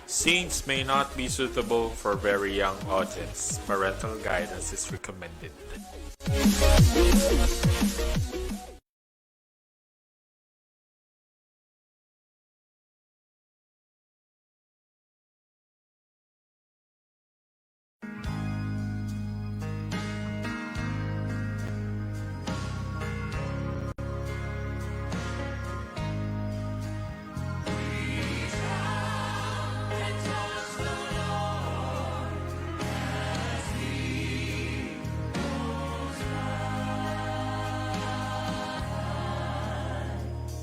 Scenes may not be suitable for very young audience. Parental guidance is recommended.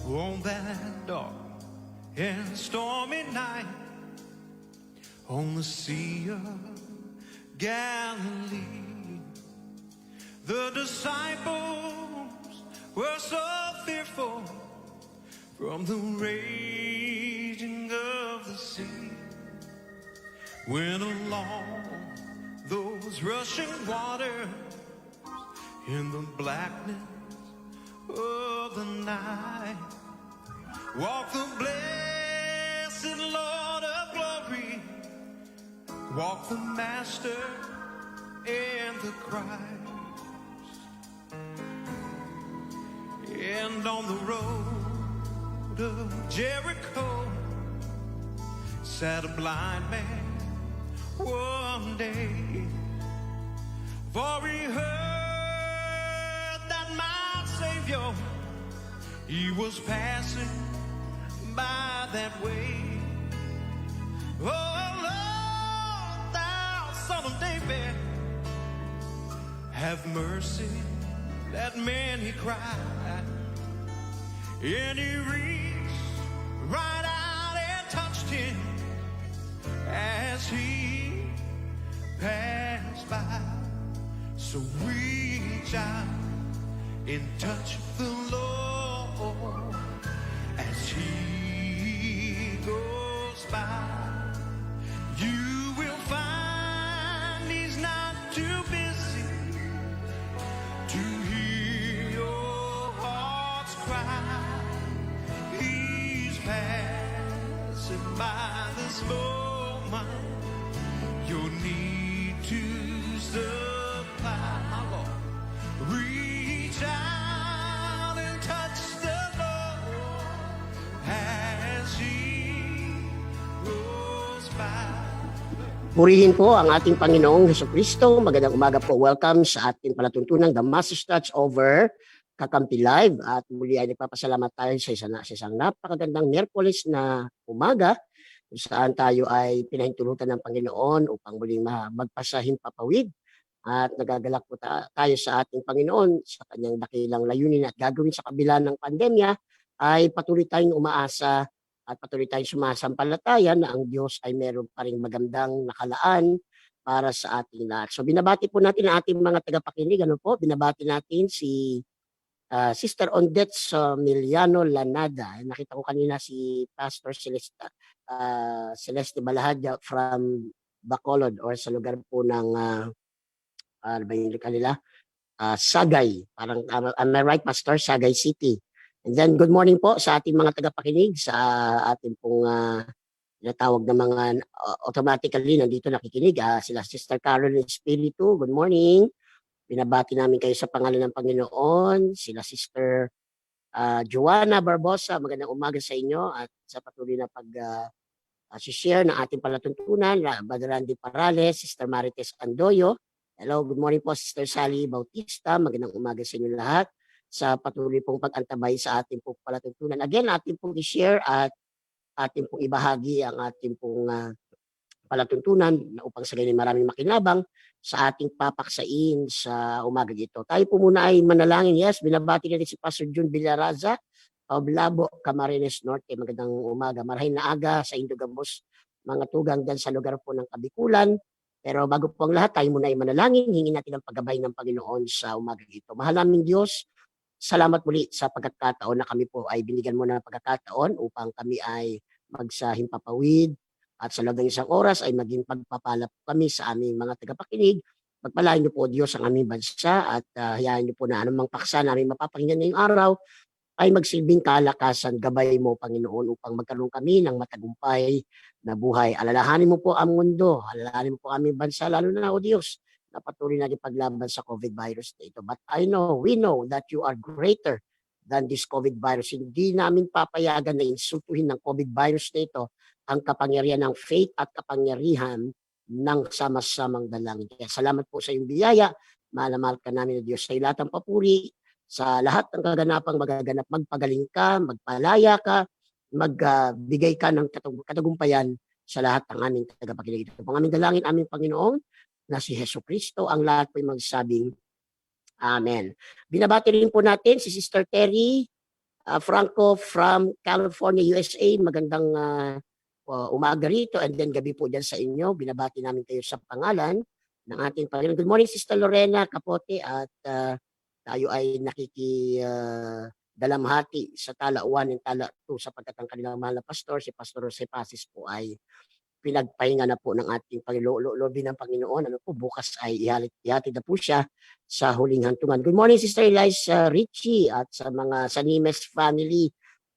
On that dark and stormy night, on the Sea of Galilee, the disciples were so fearful from the raging of the sea, when along those rushing waters, in the blackness of the night, walk the blessed Lord of glory, walk the Master and the Christ. And on the road of Jericho sat a blind man one day, for he heard that my Savior, he was passing by that way. Oh Lord, thou Son of David, have mercy. That man, he cried, and he reached right out and touched him as he passed by. So reach out and touch the Lord as he goes by. You will find he's not too busy to hear your heart's cry. He's passing by this moment, your need to supply. My Lord, reach out and touch the Lord as he goes by. Purihin po ang ating Panginoong Hesukristo. Magandang umaga po. Welcome sa ating palatuntunang The Master's Touch over Kakampi Live. At muli ay nagpapasalamat tayo sa isang napakagandang Miyerkules na umaga kung saan tayo ay pinahintulutan ng Panginoon upang muling magpasahimpapawid. At nagagalak po tayo sa ating Panginoon sa kanyang dakilang layunin at gagawin sa kabila ng pandemya ay patuloy tayong umaasa at patuloy tayong sumasampalataya na ang Diyos ay meron pa ring magandang nakalaan para sa ating lahat. So binabati po natin ang ating mga tagapakinig. Ano po? Binabati natin si Sister Ondet Miliano Lanada. Nakita ko kanina si Pastor Celeste Balahadja from Bacolod or sa lugar po ng ano ba yung kanila? Sagay. Parang, am I right, Pastor? Sagay City. And then, good morning po sa ating mga tagapakinig, sa ating pong natawag na mga automatically nandito nakikinig. Sila Sister Caroline Espiritu, good morning. Binabati namin kayo sa pangalan ng Panginoon. Sila Sister Joanna Barbosa, magandang umaga sa inyo at sa patuloy na pag-share ng ating palatuntunan. Brother Randy Parales, Sister Marites Andoyo. Hello, good morning po Sister Sally Bautista. Magandang umaga sa inyo lahat sa patuloy pong pag-antabay sa ating pong palatuntunan. Again, ating pong i-share at ating pong ibahagi ang ating pong palatuntunan upang sa ganyan maraming makinabang sa ating papaksain sa umaga dito. Tayo po muna ay manalangin. Yes, binabati natin si Pastor June Villaraza, Pablabo, Camarines Norte. Magandang umaga. Marahin na aga sa Indogambos, mga tugang dyan sa lugar po ng Kabikulan. Pero bago po ang lahat, tayo muna ay manalangin. Hingin natin ang paggabay ng Panginoon sa umaga dito. Mahal naming Diyos, salamat muli sa pagkakataon na kami po ay binigyan mo ng pagkakataon upang kami ay magsahimpapawid at sa loob ng isang oras ay maging pagpapala po kami sa aming mga tagapakinig. Pagpalain niyo po Diyos ang aming bansa at hayaan niyo po na anumang paksa namin mapapakinggan ngayong araw ay magsilbing kalakasan, gabay mo, Panginoon, upang magkaroon kami ng matagumpay na buhay. Alalahanin mo po ang mundo, alalahanin mo po aming bansa, lalo na, O Diyos, na patuloy natin paglaban sa COVID virus na ito. But we know that you are greater than this COVID virus. Hindi namin papayagan na insultuhin ng COVID virus na ito ang kapangyarihan ng faith at kapangyarihan ng sama-samang dalangin. Kaya salamat po sa iyong biyaya. Mahal na mahal ka namin, O Diyos, sa lahat ng papuri, sa lahat ng kaganapang magaganap, magpagaling ka, magpalaya ka, magbigay ka ng katagumpayan sa lahat ng aming tagapakinig. Ito pong aming dalangin, aming Panginoon, na si Hesus Kristo, ang lahat po magsabing Amen. Binabati rin po natin si Sister Terry Franco from California, USA. Magandang umaga rito and then gabi po dyan sa inyo. Binabati namin kayo sa pangalan ng ating Panginoon. Good morning, Sister Lorena Capote, at tayo ay dalamhati sa Tala 1 and Tala 2 sapagkat ang kanilang mahal na pastor, si Pastor Jose Pasis po ay pinagpahinga na po ng ating Panginoon ng Panginoon. Ano po, bukas ay ihatid na po siya sa huling hantungan. Good morning, Sister Eliza Richie, at sa mga Sanimes family.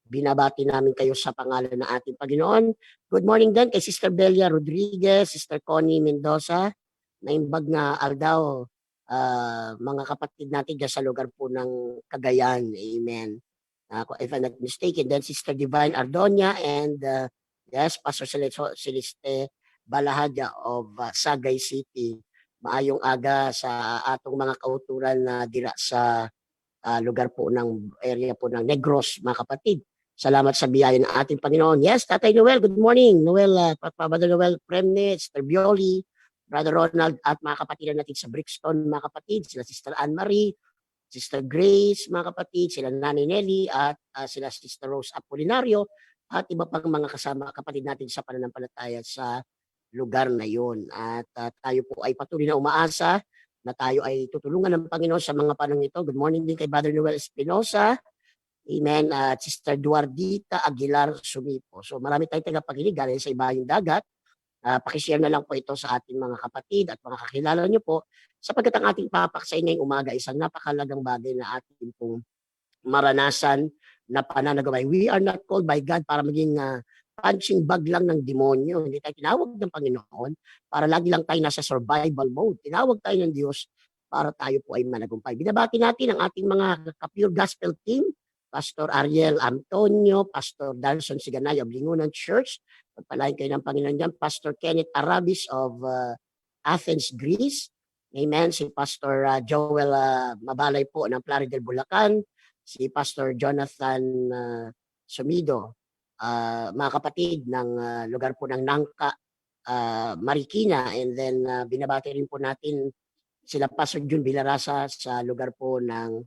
Binabati namin kayo sa pangalan ng ating Panginoon. Good morning din kay Sister Belia Rodriguez, Sister Connie Mendoza, naimbag na Aldao, mga kapatid natin dyan sa lugar po ng Cagayan. Amen. If I'm not mistaken, then Sister Divine Ardonia and yes, Pastor Celeste Balahadya of Sagay City. Maayong aga sa atong mga kauturan na dira sa lugar po ng area po ng Negros, mga kapatid. Salamat sa biyaya ng ating Panginoon. Yes, Tatay Noel, good morning. Noel, Brother Noel Premne, Sister Bioli, Brother Ronald, at mga kapatid natin sa Brixton, mga kapatid, sila Sister Anne-Marie, Sister Grace, mga kapatid, sila Nanay Nelly, at sila Sister Rose Apolinario, at iba pang mga kasama kapatid natin sa pananampalataya sa lugar na yon. At tayo po ay patuloy na umaasa na tayo ay tutulungan ng Panginoon sa mga panahon ito. Good morning din kay Brother Noel Espinosa. Amen. At Sister Duardita Aguilar Sumipo. So marami tayong tagapakinig galing sa ibayong dagat. Pakishare na lang po ito sa ating mga kapatid at mga kakilala nyo po sapagkat ang ating papaksa ngayong umaga isang napakalagang bagay na ating pong maranasan na pananagaway. We are not called by God para maging punching bag lang ng demonyo. Hindi tayo tinawag ng Panginoon para lagi lang tayo nasa survival mode. Tinawag tayo ng Diyos para tayo po ay managumpay. Binabati natin ang ating mga Pure Gospel team, Pastor Ariel Antonio, Pastor Darson Siganay of Lingunan Church. Pagpalain kayo ng Panginoon dyan. Pastor Kenneth Arabis of Athens, Greece. Amen. Si Pastor Joel Mabalay po ng Plaridel, Bulacan. Si Pastor Jonathan Sumido, mga kapatid ng lugar po ng Nangka, Marikina. And then binabati rin po natin sila Pastor Jun Villarasa sa lugar po ng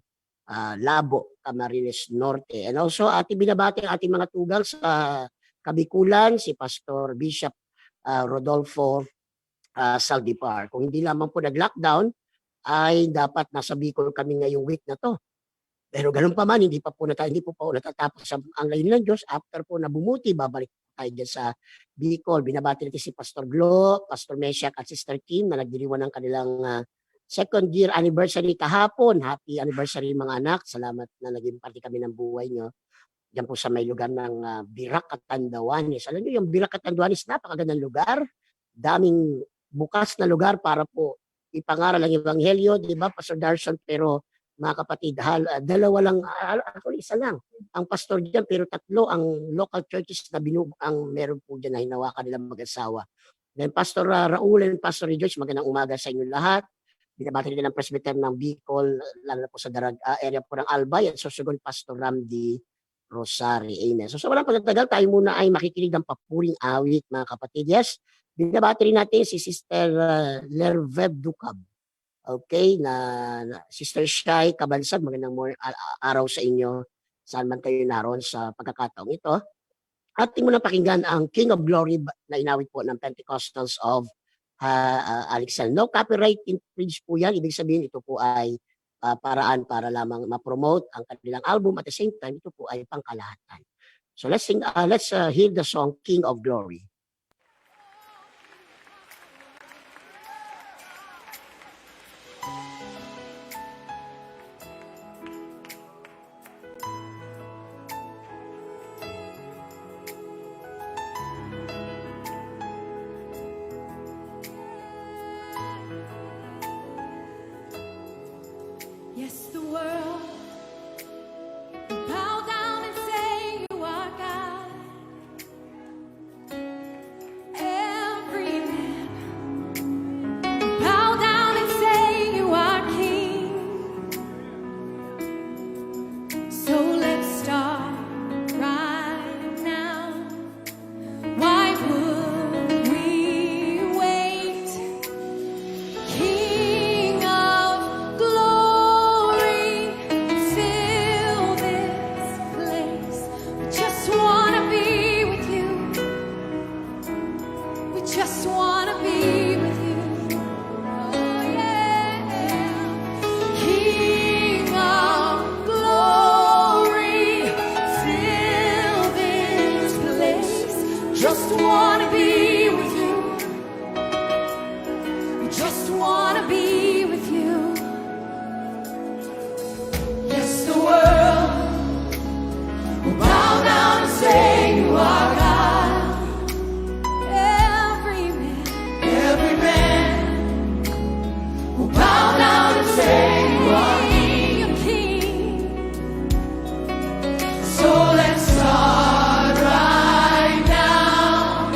Labo, Camarines Norte. And also ating binabati ang ating mga tugal sa Kabikulan, si Pastor Bishop Rodolfo Saldipar. Kung hindi lamang po nag-lockdown, ay dapat nasa Bicol kami ngayong week na to. Pero ganun pa man, hindi po natatapos ang layunin ng Diyos. After po na bumuti, babalik tayo dyan sa Bicol. Binabati natin si Pastor Glo, Pastor Meshach at Sister Kim na nagdiriwan ng kanilang second year anniversary kahapon. Happy anniversary mga anak. Salamat na naging parte kami ng buhay nyo. Diyan po sa may lugar ng Birak at Tandawanes. Alam niyo, yung Birak at Tandawanes, napakagandang lugar. Daming bukas na lugar para po ipangaral ang Ebanghelyo, di ba, Pastor Darson? Pero mga kapatid, dalawa lang, actually isa lang ang pastor diyan, pero tatlo ang local churches na ang meron po diyan na hinawakan nilang mag-asawa. Then Pastor Raul and Pastor Rejoice, magandang umaga sa inyo lahat. Binabati rin ng presbyter ng Bicol, lalo na po sa area po ng Albay, at susugon Pastor Ramdi Rosari. Amen. So sa walang pagtatagal, tayo muna ay makikinig ng papuring awit, mga kapatid. Yes, binabati rin natin si Sister Lervev Dukab. Okay, na Sister Shai Kabansag, magandang araw sa inyo, saan man kayo naroon sa pagkakataong ito. Ating muna pakinggan ang King of Glory na inawit po ng Pentecostals of Alexander. No copyright infringe po yan, ibig sabihin ito po ay paraan para lamang ma-promote ang kanilang album, at the same time ito po ay pangkalahatan. So let's hear the song King of Glory. just wanna be with you. Just wanna be with you. Yes, the world will bow down and say you are God. Every man will bow down and say you are King. So let's start right now.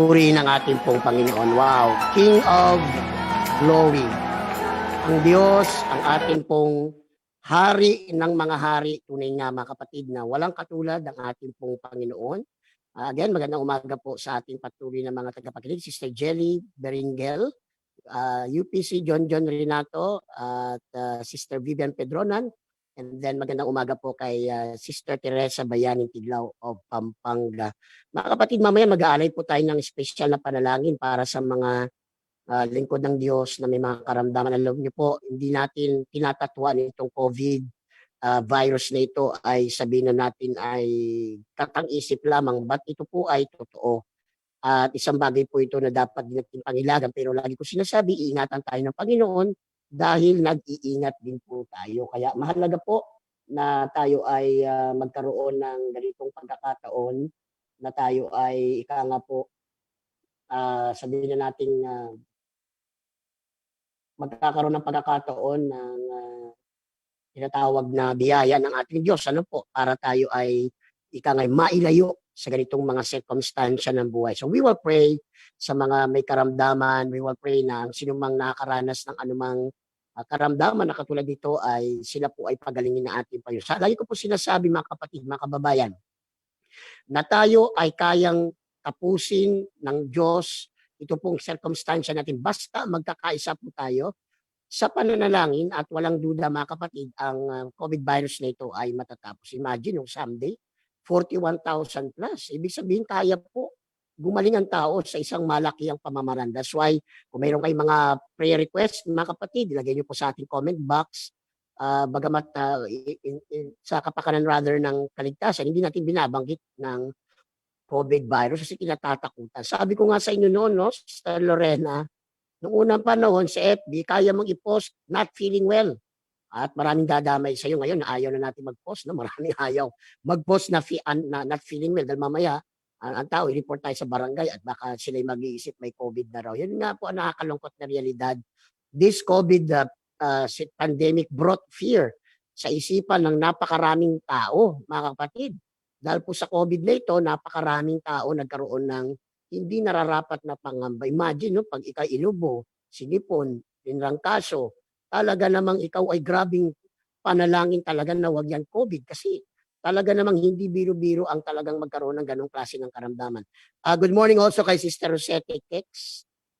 Puri ng ating pong Panginoon. Wow, King of Glory. Ang Diyos, ang ating pong hari ng mga hari, tunay nga mga kapatid na walang katulad ng ating pong Panginoon. Again, magandang umaga po sa ating patuloy na mga tagapakinig, Sister Jelly Beringel, UPC John Renato, at Sister Vivian Pedronan. And then magandang umaga po kay Sister Teresa Bayaning Tiglaw of Pampanga. Mga kapatid, mamaya mag-aalay po tayo ng special na panalangin para sa mga lingkod ng Diyos na may mga karamdaman. Alam niyo po, hindi natin tinatatuan itong COVID virus na ito ay sabihin na natin ay katang-isip lamang, but ito po ay totoo. At isang bagay po ito na dapat din natin pangilagan, pero lagi ko sinasabi, iingatan tayo ng Panginoon dahil nag-iingat din po tayo. Kaya mahalaga po na tayo ay magkaroon ng ganitong pagkakataon na tayo ay ika nga po sabihin na natin magkakaroon ng pagkakataon ng tinatawag na biyaya ng ating Diyos. Ano po? Para tayo ay ika nga mailayo sa ganitong mga circumstansya ng buhay. So we will pray sa mga may karamdaman. We will pray na sino mang nakakaranas ng anumang karamdaman na katulad dito ay sila po ay pagalingin na ating Panginoon. Lagi ko po sinasabi mga kapatid, mga kababayan, na tayo ay kayang tapusin ng Diyos ito pong circumstansya natin. Basta magkakaisa po tayo sa pananalangin at walang duda mga kapatid, ang COVID virus na ito ay matatapos. Imagine yung someday, 41,000 plus. Ibig sabihin kaya po gumaling ang tao sa isang malakihang pamamaraan. That's why kung mayroon kayong mga prayer request, mga kapatid, ilagay niyo po sa ating comment box. Bagamat sa kapakanan rather ng kaligtasan, hindi natin binabanggit ng COVID virus kasi kinatatakutan. Sabi ko nga sa inyo noon, no, Sister Lorena, noong unang panahon sa FB, kaya mong i-post not feeling well. At maraming dadamay sa iyo ngayon na ayaw na natin mag-post. No? Maraming ayaw mag-post na not feeling well. Dahil mamaya, ang tao, i-report tayo sa barangay at baka sila'y mag-iisip may COVID na raw. Yun nga po ang nakakalungkot na realidad. This COVID pandemic brought fear sa isipan ng napakaraming tao, mga kapatid. Dahil po sa COVID na ito, napakaraming tao nagkaroon ng hindi nararapat na pangamba. Imagine, no, pag ikaw inubo, sinipon, pinrangkaso, talaga namang ikaw ay grabing panalangin talaga na wag yan COVID kasi talaga namang hindi biro-biro ang talagang magkaroon ng ganong klase ng karamdaman. Good morning also kay Sister Rosette Kex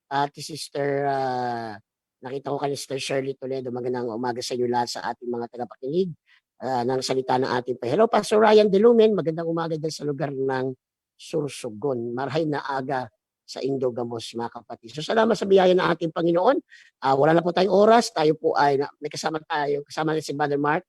at Sister, nakita ko kay Sister Shirley Toledo. Magandang umaga sa inyo lahat sa ating mga tagapakinig ng salita ng ating pa. Hello, Pastor Ryan Delumen. Magandang umaga din sa lugar ng Sursugon. Marahay na aga sa Indogamos, mga kapatid. So salamat sa biyaya ng ating Panginoon. Wala na po tayong oras. Tayo po ay may kasama na si Brother Mark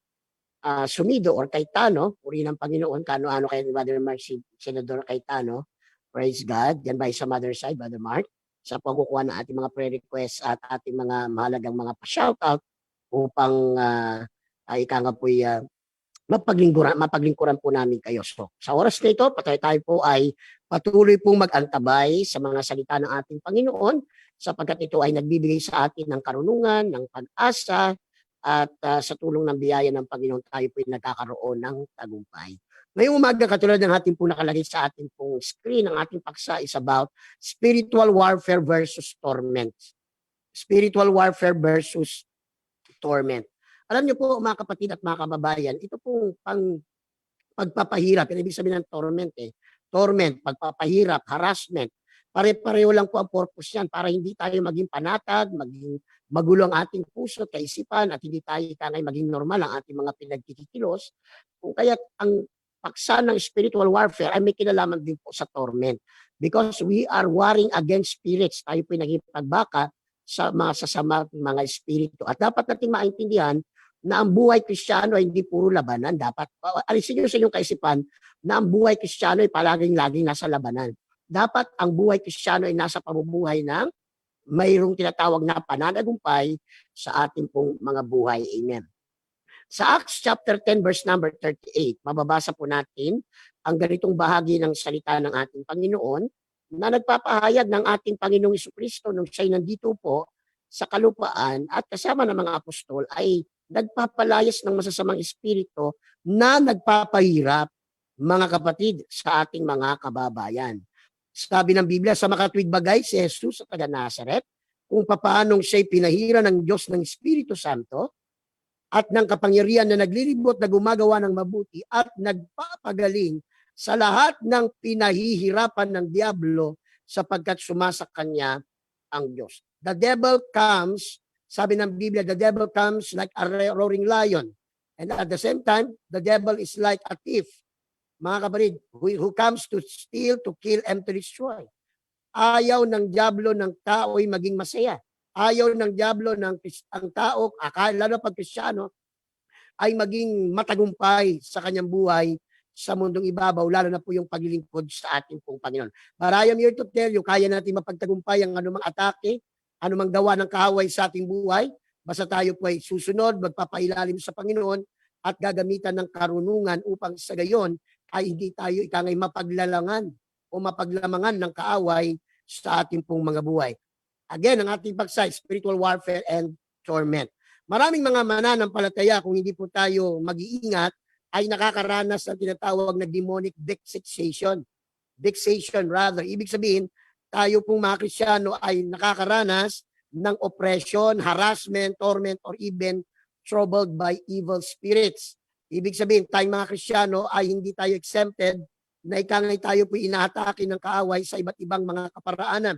Sumido or Cayetano. Puri ng Panginoon. Kano-ano kay Brother Mark, si Senador Cayetano. Praise God. Yan ba sa mother side, Brother Mark? Sa pagkukuha ng ating mga prayer requests at ating mga mahalagang mga pa-shoutout upang ika nga po mapaglingkuran po namin kayo. So, sa oras na ito, tayo po ay patuloy pong mag-antabay sa mga salita ng ating Panginoon sapagkat ito ay nagbibigay sa atin ng karunungan, ng pag-asa, at sa tulong ng biyaya ng Panginoon tayo po ay nagkakaroon ng tagumpay. Ngayong umaga, katulad ng ating po nakalagay sa ating pong screen, ang ating paksa is about spiritual warfare versus torment. Spiritual warfare versus torment. Alam niyo po mga kapatid at mga kababayan, ito pong pagpapahirap, yan ibig sabihin ng torment Torment, pagpapahirap, harassment, pare-pareho lang po ang purpose yan para hindi tayo maging panatag, maging magulo ang ating puso at kaisipan at hindi tayo maging normal ang ating mga pinagkikilos. Kung kaya ang paksa ng spiritual warfare ay may kinalaman din po sa torment. Because we are warring against spirits. Tayo po naging pagbaka sa mga sasama mga espiritu. At dapat natin maintindihan na ang buhay Kristiyano ay hindi puro labanan. Dapat, alisin nyo sa inyong kaisipan na ang buhay Kristiyano ay palaging-laging nasa labanan. Dapat ang buhay Kristiyano ay nasa pamumuhay ng mayroong tinatawag na pananagumpay sa ating pong mga buhay. Amen. Sa Acts chapter 10 verse number 38, mababasa po natin ang ganitong bahagi ng salita ng ating Panginoon na nagpapahayag ng ating Panginoong Jesucristo nung siya'y nandito po sa kalupaan at kasama ng mga apostol ay nagpapalayas ng masasamang espiritu na nagpapahirap, mga kapatid, sa ating mga kababayan. Sabi ng Biblia, sa makatwid bagay si Jesus sa taga Nazaret, kung papaanong siya'y pinahira ng Diyos ng Espiritu Santo at ng kapangyarihan na naglilibot na gumagawa ng mabuti at nagpapagaling sa lahat ng pinahihirapan ng diablo sapagkat sumasa kanya ang Diyos. The devil comes, sabi ng Biblia, the devil comes like a roaring lion. And at the same time, the devil is like a thief. Mga kapatid, who comes to steal, to kill, and to destroy. Ayaw ng diablo ng tao ay maging masaya. Ayaw ng diablo ng ang tao, lalo pag Kristiyano, ay maging matagumpay sa kanyang buhay sa mundong ibabaw, lalo na po yung paglilingkod sa ating pong Panginoon. But I am here to tell you, kaya natin mapagtagumpay ang anumang atake, anumang gawa ng kaaway sa ating buhay, basta tayo po ay susunod, magpapailalim sa Panginoon, at gagamitan ng karunungan upang sa gayon ay hindi tayo ikangay mapaglalangan o mapaglamangan ng kaaway sa ating pong mga buhay. Again, ang ating paksa, spiritual warfare and torment. Maraming mga mananampalataya, kung hindi po tayo mag-iingat, ay nakakaranas ng tinatawag na demonic vexation. Vexation rather. Ibig sabihin, tayo pong mga Kristiyano ay nakakaranas ng oppression, harassment, torment, or even troubled by evil spirits. Ibig sabihin, tayong mga Kristiyano ay hindi tayo exempted na ikangay tayo po inaatake ng kaaway sa iba't ibang mga kaparaanan.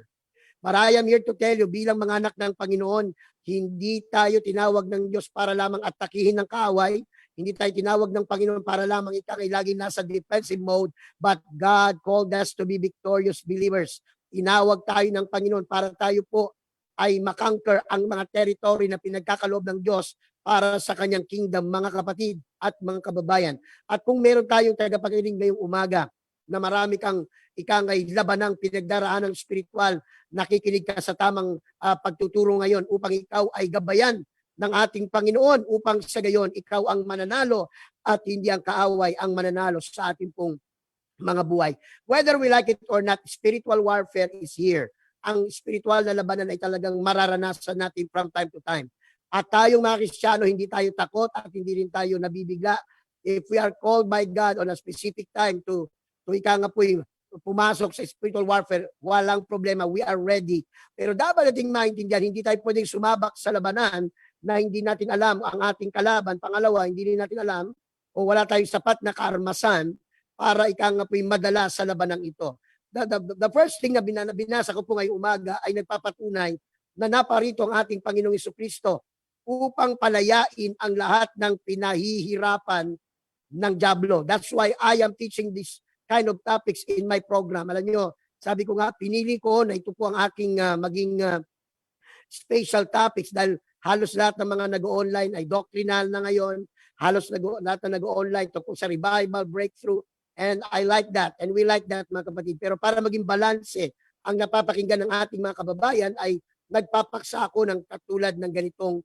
But I am here to tell you, bilang mga anak ng Panginoon, hindi tayo tinawag ng Diyos para lamang atakihin ng kaaway. Hindi tayo tinawag ng Panginoon para lamang ikangay laging nasa defensive mode. But God called us to be victorious believers. Tinawag tayo ng Panginoon para tayo po ay makonquer ang mga territory na pinagkakaloob ng Diyos para sa kanyang kingdom, mga kapatid at mga kababayan. At kung meron tayong tagapakinig ngayong umaga na marami kang ikangay labanang pinagdaraan ng spiritual, nakikinig ka sa tamang pagtuturo ngayon upang ikaw ay gabayan ng ating Panginoon upang sa gayon ikaw ang mananalo at hindi ang kaaway ang mananalo sa ating pong mga buhay. Whether we like it or not, spiritual warfare is here. Ang spiritual na labanan ay talagang mararanasan natin from time to time. At tayong mga Kristiyano, hindi tayo takot at hindi rin tayo nabibigla. If we are called by God on a specific time to ika nga po pumasok sa spiritual warfare, walang problema, we are ready. Pero dapat nating maintindihan, hindi tayo pwedeng sumabak sa labanan na hindi natin alam ang ating kalaban. Pangalawa, hindi rin natin alam o wala tayong sapat na kaarmasan para ika nga po madala sa labanang ito. The first thing na binasa ko po ngayong umaga ay nagpapatunay na naparito ang ating Panginoong Jesucristo upang palayain ang lahat ng pinahihirapan ng diablo. That's why I am teaching this kind of topics in my program. Alam nyo, sabi ko nga, pinili ko na ito po ang aking maging special topics dahil halos lahat ng mga nag-online ay doctrinal na ngayon. Halos lahat na nag-online tungkol sa revival, breakthrough. And I like that. And we like that, mga kapatid. Pero para maging balanse ang napapakinggan ng ating mga kababayan ay nagpapaksa ako ng katulad ng ganitong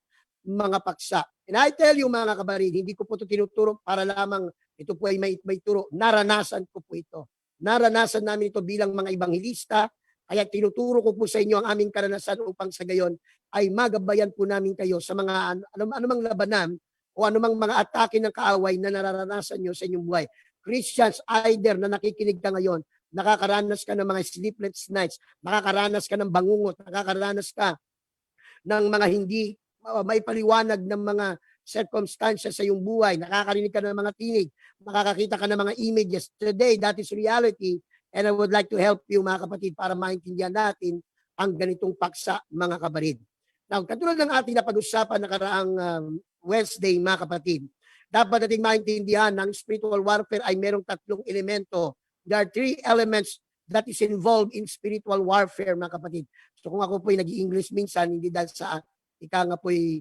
mga paksa. And I tell you, mga kabarid, hindi ko po ito tinuturo para lamang ito po ay may turo. Naranasan ko po ito. Naranasan namin ito bilang mga ibanghilista. Kaya tinuturo ko po sa inyo ang aming karanasan upang sa gayon ay magabayan po namin kayo sa mga anumang labanan o anumang mga atake ng kaaway na nararanasan nyo sa inyong buhay. Christians, either na nakikinig ka ngayon, nakakaranas ka ng mga sleepless nights, nakakaranas ka ng bangungot, nakakaranas ka ng mga hindi may paliwanag ng mga circumstances sa iyong buhay, nakakarinig ka ng mga tinig, makakakita ka ng mga images. Today, that is reality, and I would like to help you, mga kapatid, para maintindihan natin ang ganitong paksa, mga kabarid. Now, katulad ng ating napag-usapan nakaraang Wednesday, mga kapatid, dapat nating maintindihan na ang spiritual warfare ay merong tatlong elemento. There are three elements that is involved in spiritual warfare, mga kapatid. So kung ako po'y nag-i-English minsan, hindi dahil sa ika nga po'y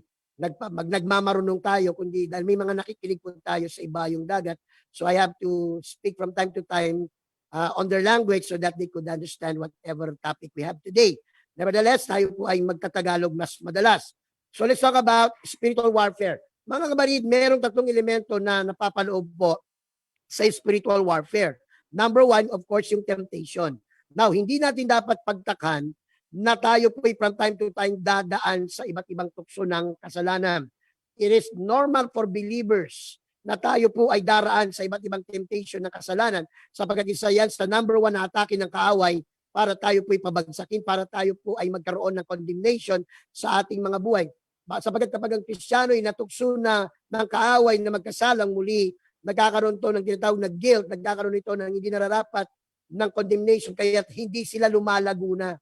nagmamarunong tayo, kundi dahil may mga nakikinig po tayo sa ibayong dagat. So I have to speak from time to time on their language so that they could understand whatever topic we have today. Nevertheless, tayo po ay magtatagalog mas madalas. So let's talk about spiritual warfare. Mga kabarid, merong tatlong elemento na napapaloob po sa spiritual warfare. Number one, of course, yung temptation. Now, hindi natin dapat pagtakan na tayo po from time to time dadaan sa iba't ibang tukso ng kasalanan. It is normal for believers na tayo po ay daraan sa iba't ibang temptation ng kasalanan sapagkat isa yan sa number one na atake ng kaaway para tayo po'y pabagsakin, para tayo po ay magkaroon ng condemnation sa ating mga buhay. Sapagkat kapag ang Kristiyano ay natukso na ng kaaway na magkasalang muli, nagkakaroon to ng tinatawag na guilt, nagkakaroon ito ng hindi nararapat ng condemnation, kaya hindi sila lumalago na.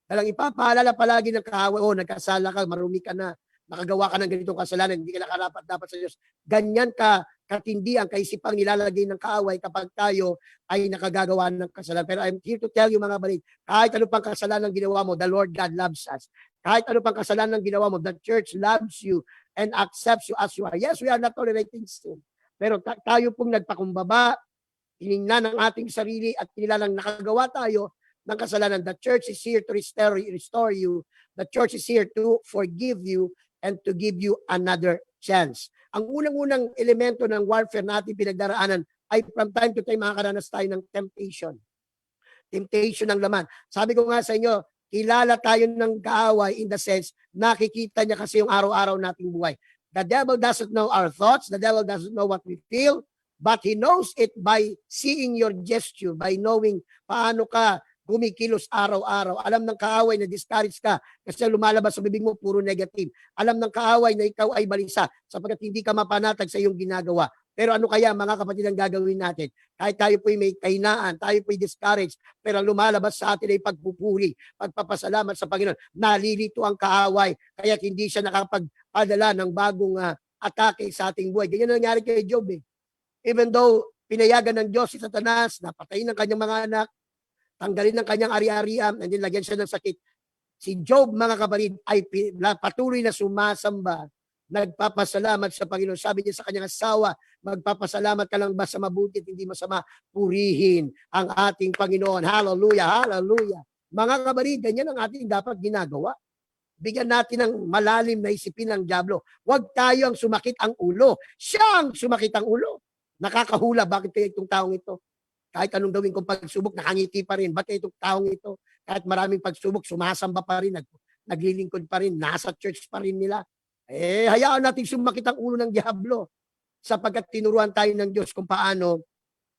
Talang ipapaalala palagi ng kaaway, nagkasala ka, marumi ka na, nakagawa ka ng ganitong kasalanan, hindi ka nakarapat dapat sa Diyos. Ganyan ka katindi ang kaisipang nilalagay ng kaaway kapag tayo ay nakagagawa ng kasalanan. Pero I'm here to tell you mga kapatid, kahit ano pang kasalanan ginawa mo, the Lord God loves us. Kahit ano pang kasalanan ginawa mo, the church loves you and accepts you as you are. Yes, we are not tolerating sin. Pero tayo pong nagpakumbaba, tinignan ng ating sarili at kinilalang nakagawa tayo ng kasalanan. The church is here to restore you. The church is here to forgive you and to give you another chance. Ang unang-unang elemento ng warfare natin pinagdaraanan ay from time to time makakaranas tayo ng temptation. Temptation ng laman. Sabi ko nga sa inyo, kilala tayo ng kaaway in the sense, nakikita niya kasi yung araw-araw nating buhay. The devil doesn't know our thoughts. The devil doesn't know what we feel. But he knows it by seeing your gesture, by knowing paano ka kumikilos araw-araw. Alam ng kaaway na discourage ka kasi lumalabas sa bibig mo puro negative. Alam ng kaaway na ikaw ay balisa sapagkat hindi ka mapanatag sa iyong ginagawa. Pero ano kaya mga kapatid ang gagawin natin? Kahit tayo po'y may kahinaan, tayo po'y discouraged, pero lumalabas sa atin ay pagpupuri, pagpapasalamat sa Panginoon. Nalilito ang kaaway, kaya hindi siya nakapagpadala ng bagong atake sa ating buhay. Ganyan ang nangyari kay Job eh. Even though pinayagan ng Diyos si Satanas, napatayin ng kanyang mga anak, tanggalin ng kanyang ari-arian, and then lagyan siya ng sakit. Si Job, mga kapatid, ay patuloy na sumasamba, nagpapasalamat sa Panginoon. Sabi niya sa kanyang asawa, magpapasalamat ka lang ba sa mabuti at hindi masama? Purihin ang ating Panginoon. Hallelujah, hallelujah. Mga kapatid, ganyan ang ating dapat ginagawa. Bigyan natin ng malalim na isipin ng dyablo. Huwag tayo ang sumakit ang ulo. Siya ang sumakit ang ulo. Nakakahula, bakit kaya itong taong ito? Kahit anong gawin kong pagsubok, nakangiti pa rin. Ba't itong taong ito? Kahit maraming pagsubok, sumasamba pa rin, naglilingkod pa rin, nasa church pa rin nila. Hayaan natin sumakit ang ulo ng diablo sapagkat tinuruan tayo ng Diyos kung paano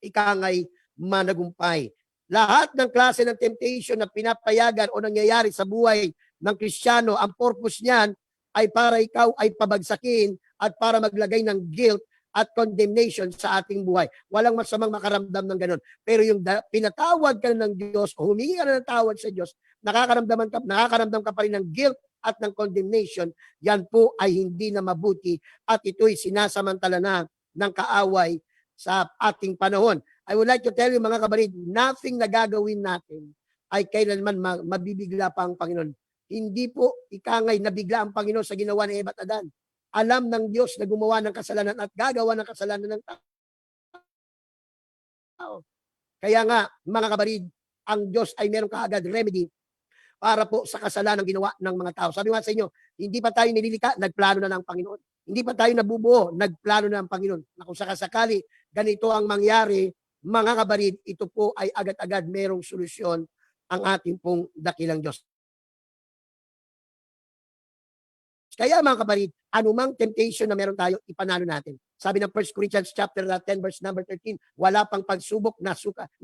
ikangay managumpay. Lahat ng klase ng temptation na pinapayagan o nangyayari sa buhay ng Kristiyano, ang purpose niyan ay para ikaw ay pabagsakin at para maglagay ng guilt at condemnation sa ating buhay. Walang masamang makaramdam ng ganun. Pero yung pinatawad ka ng Diyos o humingi ka na ng tawad sa Diyos, nakakaramdam ka pa rin ng guilt at ng condemnation, yan po ay hindi na mabuti at ito'y sinasamantala na ng kaaway sa ating panahon. I would like to tell you mga kabarid, nothing na gagawin natin ay kailanman mabibigla pa ang Panginoon. Hindi po ikangay nabigla ang Panginoon sa ginawa ni Eva at Adan. Alam ng Diyos na gumawa ng kasalanan at gagawa ng kasalanan ng tao. Kaya nga, mga kabarid, ang Diyos ay meron kaagad remedy para po sa kasalanan ginawa ng mga tao. Sabi nga sa inyo, hindi pa tayo nililika, nagplano na ng Panginoon. Hindi pa tayo nabubuo, nagplano na ng Panginoon. Na kung sakasakali, ganito ang mangyari, mga kabarid, ito po ay agad-agad merong solusyon ang ating pong dakilang Diyos. Kaya mga kabarid, anumang temptation na meron tayo, ipanalo natin. Sabi ng 1 Corinthians chapter 10 verse number 13, wala pang pagsubok na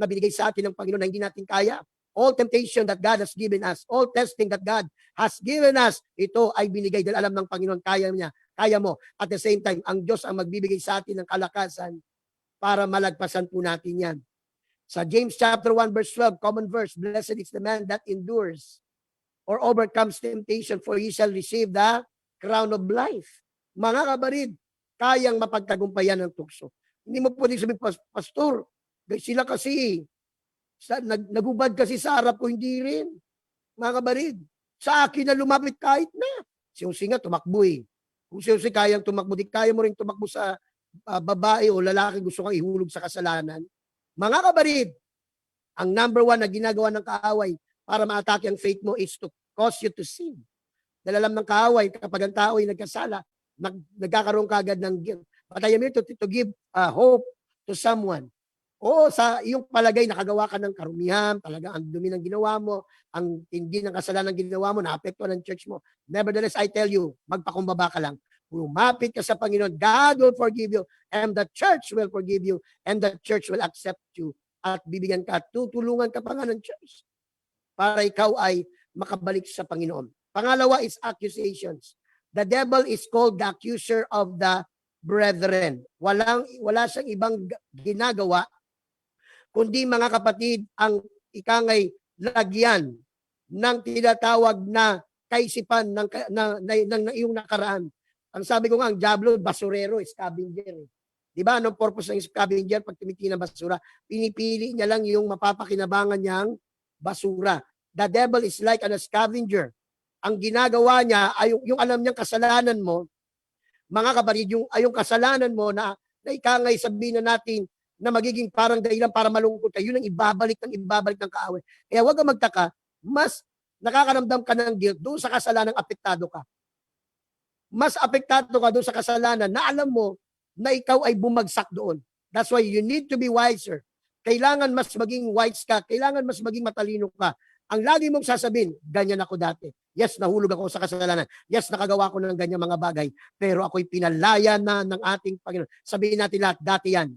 binigay sa atin ng Panginoon na hindi natin kaya. All temptation that God has given us, all testing that God has given us, ito ay binigay dahil alam ng Panginoon, kaya niya, kaya mo. At the same time, ang Diyos ang magbibigay sa atin ng kalakasan para malagpasan po natin yan. Sa James chapter 1 verse 12, common verse, blessed is the man that endures or overcomes temptation, for he shall receive the crown of life. Mga kabarid, kayang mapagtagumpayan ng tukso. Hindi mo pwedeng sabihin, Pastor, sila kasi, nagubad kasi sa harap ko, hindi rin. Mga kabarid, sa akin na lumapit kahit na. Si Jose nga tumakbo eh. Kung si Jose kayang tumakbo, di kaya mo rin tumakbo sa babae o lalaki gusto kang ihulog sa kasalanan. Mga kabarid, ang number one na ginagawa ng kaaway para ma-atake ang faith mo is to cause you to sin. Dahil alam ng kaaway, kapag ang tao ay nagkasala, nagkakaroon kagad ng guilt. But I am here to give hope to someone. O sa iyong palagay, nakagawa ka ng karumihan, talaga ang dumi ng ginawa mo, ang hindi ng kasalanan ng ginawa mo, naapektuhan ng church mo. Nevertheless, I tell you, magpakumbaba ka lang. Lumapit ka sa Panginoon, God will forgive you, and the church will forgive you, and the church will accept you. At bibigyan ka, tutulungan ka pa nga ng church. para ikaw ay makabalik sa Panginoon. Pangalawa is accusations. The devil is called the accuser of the brethren. Wala siyang ibang ginagawa kundi, mga kapatid, ang ikangay lagyan ng tinatawag na kaisipan ng iyong nakaraan. Ang sabi ko nga, ang diablo, basurero, scavenger. Di ba? Anong purpose ng scavenger pag tumitingin ng basura? Pinipili niya lang yung mapapakinabangan niyang basura. The devil is like a scavenger. Ang ginagawa niya ay yung alam niyang kasalanan mo, mga kapatid, yung kasalanan mo na ikangay sabihin na natin na magiging parang dahilan para malungkot ka, yun ang ibabalik ng kaaway. Kaya huwag kang magtaka, mas nakakaramdam ka ng guilt doon sa kasalanang apektado ka. Mas apektado ka doon sa kasalanan na alam mo na ikaw ay bumagsak doon. That's why you need to be wiser. Kailangan mas maging wise ka, kailangan mas maging matalino ka. Ang lagi mong sasabihin, ganyan ako dati. Yes, nahulog ako sa kasalanan. Yes, nakagawa ko ng ganyan mga bagay. Pero ako'y pinalaya na ng ating Panginoon. Sabihin natin lahat, dati yan.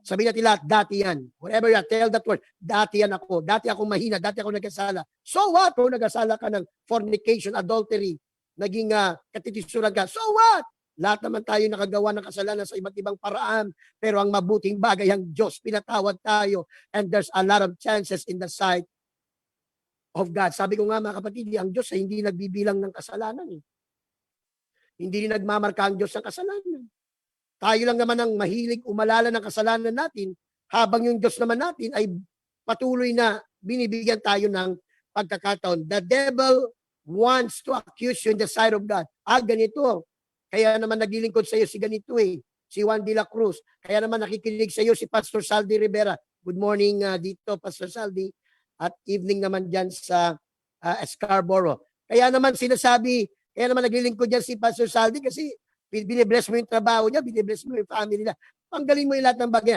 Sabihin natin lahat, dati yan. Whatever you tell that word, dati yan ako. Dati ako mahina, dati ako nagkasala. So what? Kung nagkasala ka ng fornication, adultery, naging katitisuran ka, so what? Lahat naman tayo nakagawa ng kasalanan sa iba't ibang paraan. Pero ang mabuting bagay, ang Diyos, pinatawad tayo. And there's a lot of chances in the sight of God. Sabi ko nga mga kapatid, ang Diyos ay hindi nagbibilang ng kasalanan. Hindi rin nagmamarka ang Diyos ng kasalanan. Tayo lang naman ang mahilig umalala ng kasalanan natin, habang yung Diyos naman natin ay patuloy na binibigyan tayo ng pagkakataon. The devil wants to accuse you in the sight of God. Ganito. Kaya naman naglilingkod sa iyo si ganito si Juan de la Cruz. Kaya naman nakikinig sa iyo si Pastor Saldi Rivera. Good morning dito, Pastor Saldi. At evening naman dyan sa Scarborough. Kaya naman naglilingkod dyan si Pastor Saldi kasi binibless mo yung trabaho niya, binibless mo yung family niya. Panggalin mo yung lahat ng bagay.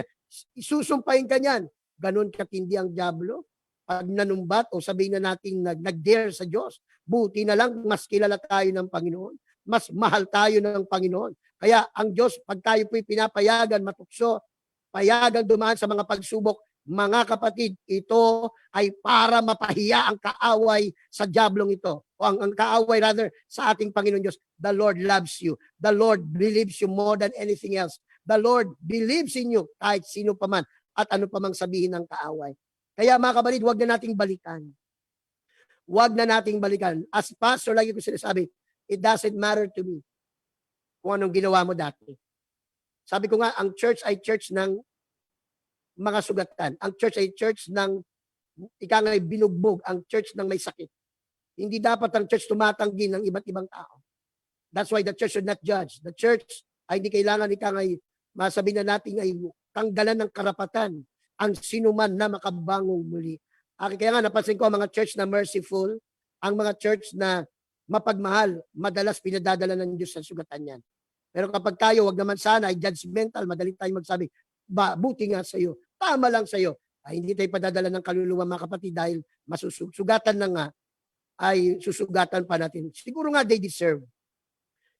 Isusumpahin ka niyan. Ganon katindi ang diablo. Pag nanumbat o sabihin na natin nag-dare sa Diyos, buti na lang mas kilala tayo ng Panginoon. Mas mahal tayo ng Panginoon. Kaya ang Diyos, pag tayo po'y pinapayagan, matukso, payagan dumaan sa mga pagsubok, mga kapatid, ito ay para mapahiya ang kaaway sa diablong ito. O ang kaaway rather sa ating Panginoon Diyos. The Lord loves you. The Lord believes you more than anything else. The Lord believes in you kahit sino pa man at ano pa mang sabihin ng kaaway. Kaya mga kapatid, huwag na nating balikan. Huwag na nating balikan. As pastor, lagi ko sinasabi, it doesn't matter to me kung anong ginawa mo dati. Sabi ko nga, ang church ay church ng mga sugatan. Ang church ay church ng ikangay binugbog, ang church ng may sakit. Hindi dapat ang church tumatanggi ng iba't ibang tao. That's why the church should not judge. The church ay hindi kailangan ikangay masabi na natin ay tanggalan ng karapatan ang sinuman na makabangong muli. Kaya nga napansin ko ang mga church na merciful, ang mga church na mapagmahal, madalas pinadadala ng Diyos sa sugatan yan. Pero kapag tayo, wag naman sana ay judgmental, madaling tayo magsabi, buti nga sa iyo, tama lang sa iyo. Hindi tayo padadala ng kaluluwa mga kapatid dahil masusugatan na nga ay susugatan pa natin. Siguro nga they deserve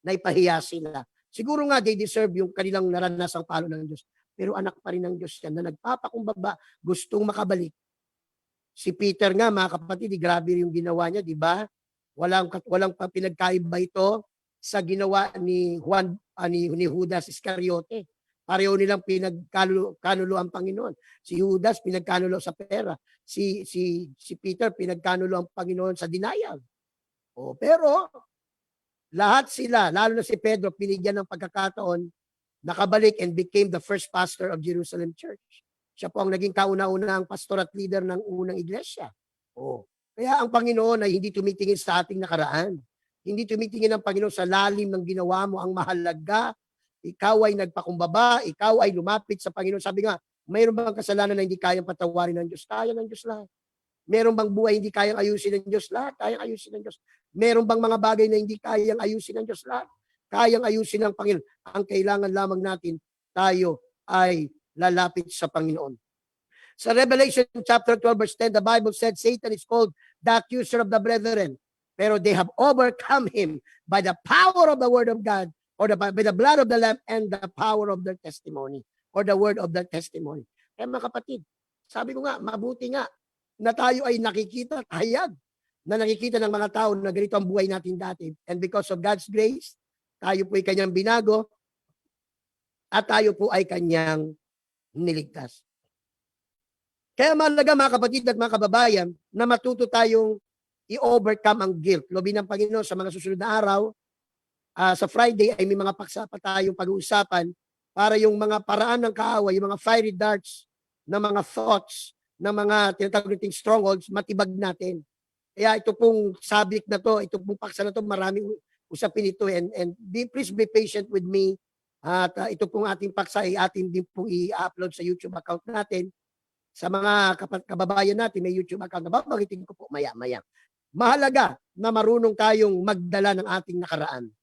na ipahiya sila. Siguro nga they deserve yung kanilang naranasang palo ng Diyos. Pero anak pa rin ng Diyos yan na nagpapakumbaba, gustong makabalik. Si Peter nga mga kapatid, grabe yung ginawa niya, di ba? Walang pinagkaiba ito sa ginawa ni Judas Iscariote. Pareho nilang pinagkanulo ang Panginoon. Si Judas pinagkanulo sa pera. Si Peter pinagkanulo ang Panginoon sa denial. Pero lahat sila, lalo na si Pedro, pinigyan ng pagkakataon, nakabalik and became the first pastor of Jerusalem Church. Siya po ang naging kauna-unahang pastor at leader ng unang iglesia. Kaya ang Panginoon ay hindi tumitingin sa ating nakaraan. Hindi tumitingin ang Panginoon sa lalim ng ginawa mo. Ang mahalaga, ikaw ay nagpakumbaba, ikaw ay lumapit sa Panginoon. Sabi nga, mayroon bang kasalanan na hindi kayang patawarin ng Diyos? Kaya ng Diyos lahat. Meron bang buhay hindi kayang ayusin ng Diyos? Lahat, kayang ayusin ng Diyos. Meron bang mga bagay na hindi kayang ayusin ng Diyos? Lahat, kayang ayusin ng Panginoon. Ang kailangan lamang natin, tayo ay lalapit sa Panginoon. Sa Revelation chapter 12 verse 10, the Bible said, Satan is called the accuser of the brethren, pero they have overcome him by the power of the word of God, or by the blood of the Lamb and the power of their testimony, or the word of their testimony. Kaya mga kapatid, sabi ko nga, mabuti nga na tayo ay nakikita, hayag na nakikita ng mga tao na ganito ang buhay natin dati. And because of God's grace, tayo po ay kanyang binago at tayo po ay kanyang niligtas. Kaya mahalaga mga kapatid at mga kababayan na matuto tayong i-overcome ang guilt. Lobi ng Panginoon sa mga susunod na araw, sa Friday ay may mga paksa pa tayong pag-uusapan para yung mga paraan ng kaaway, yung mga fiery darts na mga thoughts, na mga tinatawag nating strongholds, matibag natin. Kaya ito pong subject na to, ito pong paksa na to, maraming usapin ito. And please be patient with me. At ito pong ating paksa ay ating din pong i-upload sa YouTube account natin. Sa mga kababayan natin, may YouTube account na babagitin ko po maya-maya. Mahalaga na marunong tayong magdala ng ating nakaraan.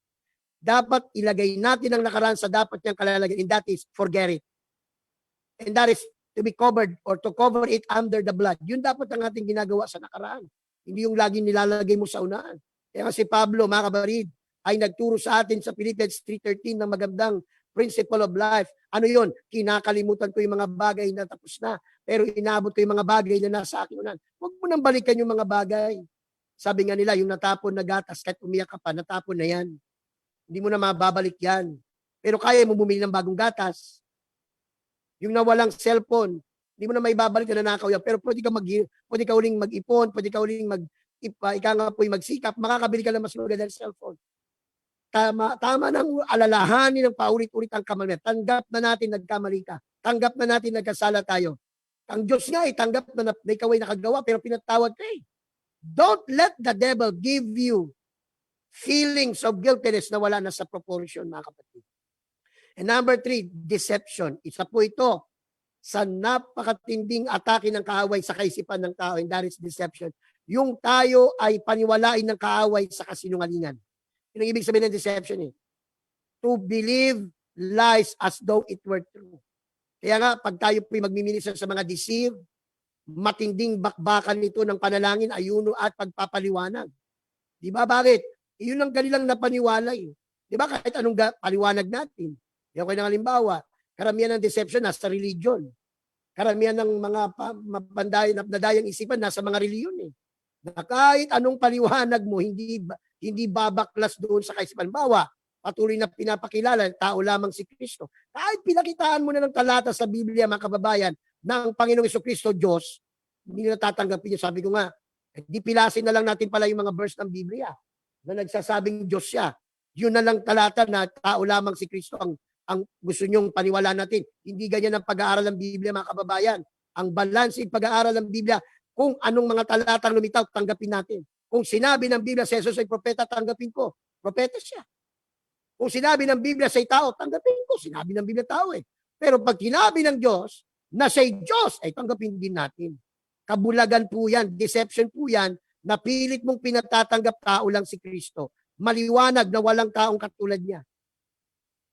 Dapat ilagay natin ang nakaraan sa dapat niyang kalalagyan, and that is forget it. And that is to be covered or to cover it under the blood. Yun dapat ang ating ginagawa sa nakaraan. Hindi yung laging nilalagay mo sa unahan. Kaya si Pablo, mga kabarid, ay nagturo sa atin sa Philippians 3:13 ng magandang principle of life. Ano yun? Kinakalimutan ko yung mga bagay na tapos na, pero inabot ko yung mga bagay na nasa akin unahan. Huwag mo nang balikan yung mga bagay. Sabi nga nila, yung natapon na gatas, kahit umiyak ka pa, natapon na yan. Hindi mo na mababalik yan. Pero kaya mo bumili ng bagong gatas. Yung nawalang cellphone, hindi mo na may babalik na nanakaw yan. Pero pwede ka uling mag-ipon, pwede ka uling ika nga po'y magsikap, makakabili ka ng mas magandang cellphone. Tama ng alalahanin ng paulit-ulit ang kamali. Tanggap na natin nagkamali ka. Tanggap na natin nagkasala tayo. Ang Diyos nga tanggap na ikaw ay nakagawa pero pinatawad ka eh. Don't let the devil give you feelings of guiltiness na wala na sa proportion, mga kapatid. And number 3, deception. Isa po ito sa napakatinding atake ng kaaway sa kaisipan ng tao, and that is deception. Yung tayo ay paniwalain ng kaaway sa kasinungalingan. Yun ang ibig sabihin ng deception eh. To believe lies as though it were true. Kaya nga, pag tayo po'y magmiminisyon sa mga deceive, matinding bakbakan nito ng panalangin, ayuno at pagpapaliwanag. Di ba? Bakit? Yun ang kanilang napaniwala eh. Di ba? Kahit anong paliwanag natin. Yung kayo ng halimbawa, karamihan ng deception nasa religion. Karamihan ng mga nadayang isipan nasa mga reliyon eh. Na kahit anong paliwanag mo, hindi babaklas doon sa kaisipan. Bawa, patuloy na pinapakilala, tao lamang si Kristo. Kahit pinakitaan mo na ng talata sa Biblia, mga kababayan, na ang Panginoong Jesucristo Diyos, hindi na tatanggapin niya. Sabi ko nga, di pilasin na lang natin pala yung mga verse ng Biblia na nagsasabing Diyos siya. Yun na lang talata na tao lamang si Kristo ang gusto nyong paniwala natin. Hindi ganyan ang pag-aaral ng Biblia, mga kababayan. Ang balanse ng pag-aaral ng Biblia, kung anong mga talatang lumitaw, tanggapin natin. Kung sinabi ng Biblia si Jesus ay propeta, tanggapin ko. Propeta siya. Kung sinabi ng Biblia sa tao, tanggapin ko. Sinabi ng Biblia tao eh. Pero pag sinabi ng Diyos na siya'y Diyos, ay tanggapin din natin. Kabulagan po yan, deception po yan, na pilit mong pinatatanggap tao lang si Kristo. Maliwanag na walang taong katulad niya.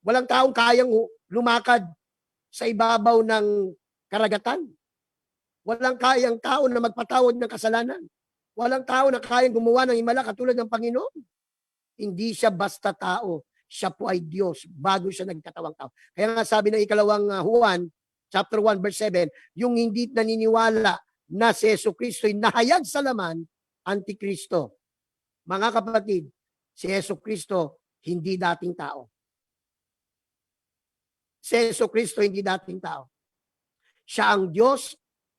Walang taong kayang lumakad sa ibabaw ng karagatan. Walang kayang tao na magpatawad ng kasalanan. Walang tao na kayang gumawa ng himala katulad ng Panginoon. Hindi siya basta tao. Siya po ay Diyos bago siya nagkatawang tao. Kaya nga sabi ng ikalawang Juan, chapter 1, verse 7, yung hindi naniniwala na si Jesucristo ay nahayag sa laman, Antikristo. Mga kapatid, si Jesucristo hindi dating tao. Si Jesucristo hindi dating tao. Siya ang Diyos,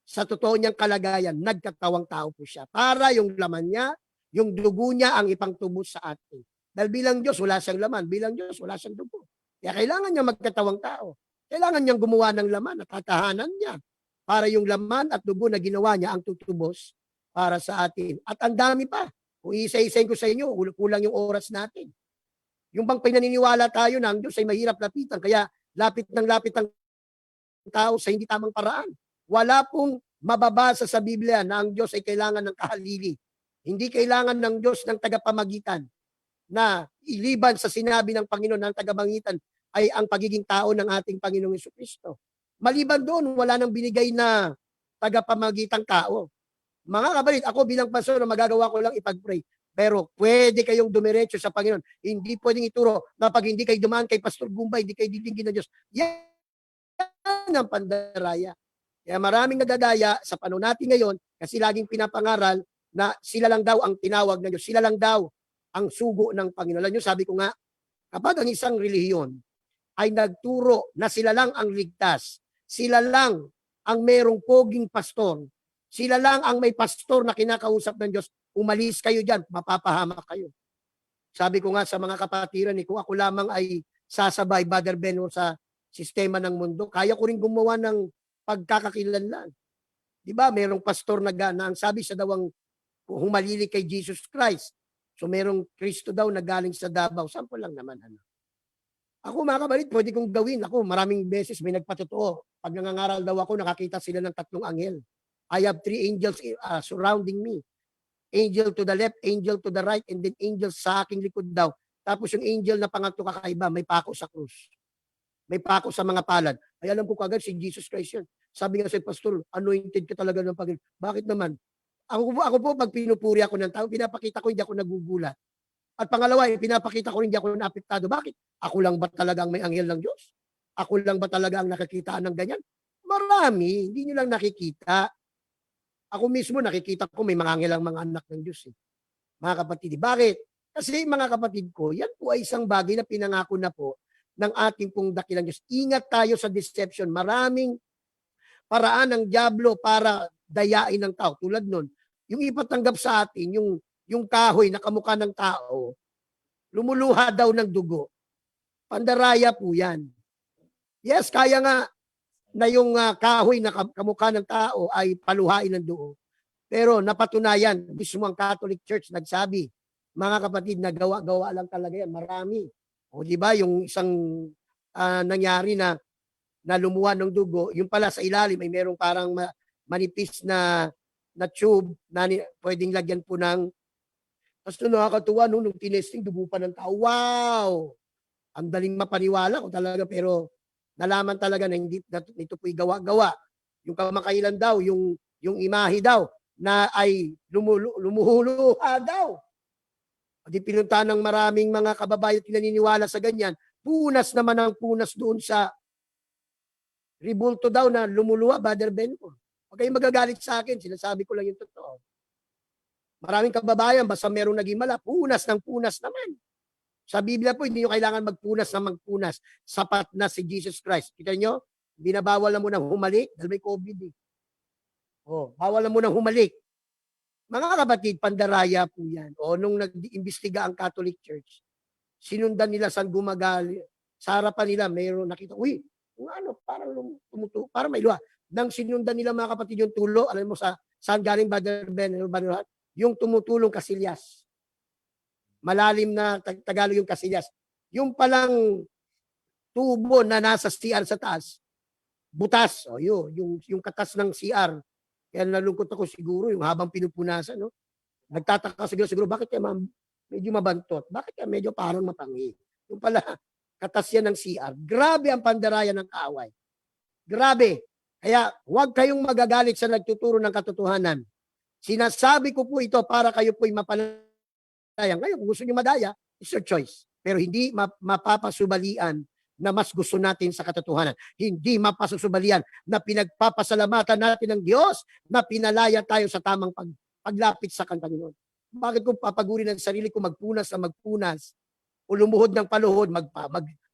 sa totoo niyang kalagayan, nagkatawang tao po siya. Para yung laman niya, yung dugo niya ang ipangtubos sa atin. Dahil bilang Diyos, wala siyang laman. Bilang Diyos, wala siyang dugo. Kaya kailangan niya magkatawang tao. Kailangan niyang gumawa ng laman at tatahanan niya. Para yung laman at dugo na ginawa niya ang tutubos para sa atin. At ang dami pa. Kung isa-isayin ko sa inyo, kulang yung oras natin. Yung bang pinaniniwala tayo na ang Diyos ay mahirap lapitan, kaya lapit ng lapit ang tao sa hindi tamang paraan. Wala pong mababasa sa Biblia na ang Diyos ay kailangan ng kahalili. Hindi kailangan ng Diyos ng tagapamagitan na iliban sa sinabi ng Panginoon ng tagapamagitan ay ang pagiging tao ng ating Panginoong Jesucristo. Maliban doon, wala nang binigay na tagapamagitang tao. Mga kabalit, ako bilang pastor na magagawa ko lang ipag-pray. Pero pwede kayong dumiretso sa Panginoon. Hindi pwedeng ituro na pag hindi kayo dumaan kay Pastor Gumbay, hindi kayo dilinggin ng Diyos. Yan ang pandaraya. Kaya maraming nadadaya sa panahon natin ngayon, Kasi laging pinapangaral na sila lang daw ang tinawag ng Diyos. Sila lang daw ang sugo ng Panginoon. Alam nyo, sabi ko nga, kapag ang isang relihiyon ay nagturo na sila lang ang ligtas, sila lang ang merong poging pastor, sila lang ang may pastor na kinakausap ng Diyos, umalis kayo dyan, mapapahamak kayo. Sabi ko nga sa mga kapatiran, kung ako lamang ay sasabay, Brother Benno, sa sistema ng mundo, kaya ko rin gumawa ng pagkakakilanlan. Di ba? Merong pastor na ang sabi sa dawang humalili kay Jesus Christ. So merong Kristo daw na galing sa Davao. Sample lang naman. Ako mga kabalit, pwede kong gawin. Ako maraming beses may nagpatotoo. Pag nangangaral daw ako, nakakita sila ng 3 anghel. I have 3 angels surrounding me. Angel to the left, angel to the right, and then angel sa aking likod daw. Tapos yung angel na pangatlo kakaiba, may pako sa krus. May pako sa mga palad. Ay alam ko kagad si Jesus Christ yan. Sabi nga sa pastor, anointed ka talaga ng Panginoon. Bakit naman? Ako po, pag pinupuri ako ng tao, pinapakita ko hindi ako nagugulat. At pangalawa, pinapakita ko hindi ako naapektado. Bakit? Ako lang ba talaga ang may anghel ng Diyos? Ako lang ba talaga ang nakikita ng ganyan? Marami, hindi nyo lang nakikita. Ako mismo nakikita ko may mga anghel ang mga anak ng Diyos. Mga kapatid, bakit? Kasi mga kapatid ko, yan po ay isang bagay na pinangako na po ng ating pong dakilang Diyos. Ingat tayo sa deception. Maraming paraan ng dyablo para dayain ng tao. Tulad nun, yung ipatanggap sa atin, yung kahoy na kamukha ng tao, lumuluha daw ng dugo. Pandaraya po yan. Yes, kaya nga na yung kahoy na kamukha ng tao ay paluhain ng dugo. Pero napatunayan, mismo ang Catholic Church nagsabi, mga kapatid, nagawa-gawa lang talaga yan. Marami. O di ba yung isang nangyari na lumuha ng dugo, yung pala sa ilalim ay merong parang manipis na tube na pwedeng lagyan po ng. Tapos nakakatuwa nung tinesting, dugo pa ng tao. Wow! Ang daling mapaniwala ko talaga, pero nalaman talaga na hindi ito po'y gawa-gawa. Yung kamakailan daw, yung imahe daw na ay lumuhuluha daw. Di pinunta ng maraming mga kababayan naniniwala sa ganyan. Punas naman ang punas doon sa ribulto daw na lumuluha, Brother Benno. Huwag kayong magagalit sa akin, sinasabi ko lang yung totoo. Maraming kababayan, basta merong naging mala, punas ng punas naman. Sa Biblia po, hindi nyo kailangan magpunas na magpunas. Sapat na si Jesus Christ. Kita nyo, binabawal na mo nang humalik dahil may COVID. Bawal na mo nang humalik. Mga kapatid, pandaraya po yan. Nung nag-imbestiga ang Catholic Church, sinundan nila saan gumagali. Sa harapan nila, mayroon nakita, parang tumutulo, parang may luha. Nang sinundan nila mga kapatid yung tulo, alam mo saan galing Brother Benno, yung tumutulong kasilyas. Malalim na Tagalog yung kasilyas. Yung palang tubo na nasa CR sa taas, butas, yung katas ng CR. Kaya nalungkot ako siguro, yung habang pinupunasan, no? Nagtataka siguro, bakit kaya medyo mabantot? Bakit kaya medyo parang mapangi? Yung pala, katas yan ng CR. Grabe ang pandaraya ng kaaway. Grabe. Kaya huwag kayong magagalit sa nagtuturo ng katotohanan. Sinasabi ko po ito para kayo po'y mapanaya. Ngayon, kung gusto nyo madaya, it's your choice. Pero hindi mapapasubalian na mas gusto natin sa katotohanan. Hindi mapapasubalian na pinagpapasalamatan natin ng Diyos na pinalaya tayo sa tamang paglapit sa Panginoon. Bakit ko papaguri ng sarili ko magpunas na magpunas o lumuhod ng paluhod,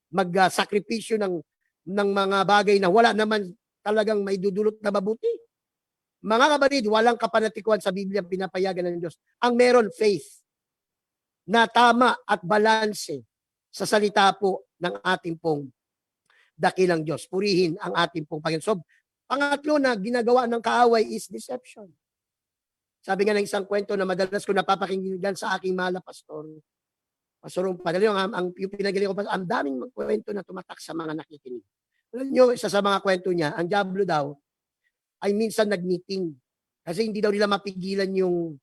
magsakripisyo ng mga bagay na wala naman talagang may dudulot na mabuti? Mga kapatid, walang kapanatikuhan sa Biblia pinapayagan ng Diyos. Ang meron, faith na tama at balanse sa salita po ng ating pong dakilang Diyos. Purihin ang ating pong Panginoon. So, pangatlo na ginagawa ng kaaway is deception. Sabi nga ng isang kwento na madalas ko napapakinggan sa aking mahal na pastor. Pastorong padali, yung pinagaling ko, ang daming kwento na tumatak sa mga nakikinig. Alam nyo, isa sa mga kwento niya, ang diablo daw ay minsan nag-meeting. Kasi hindi daw nila mapigilan yung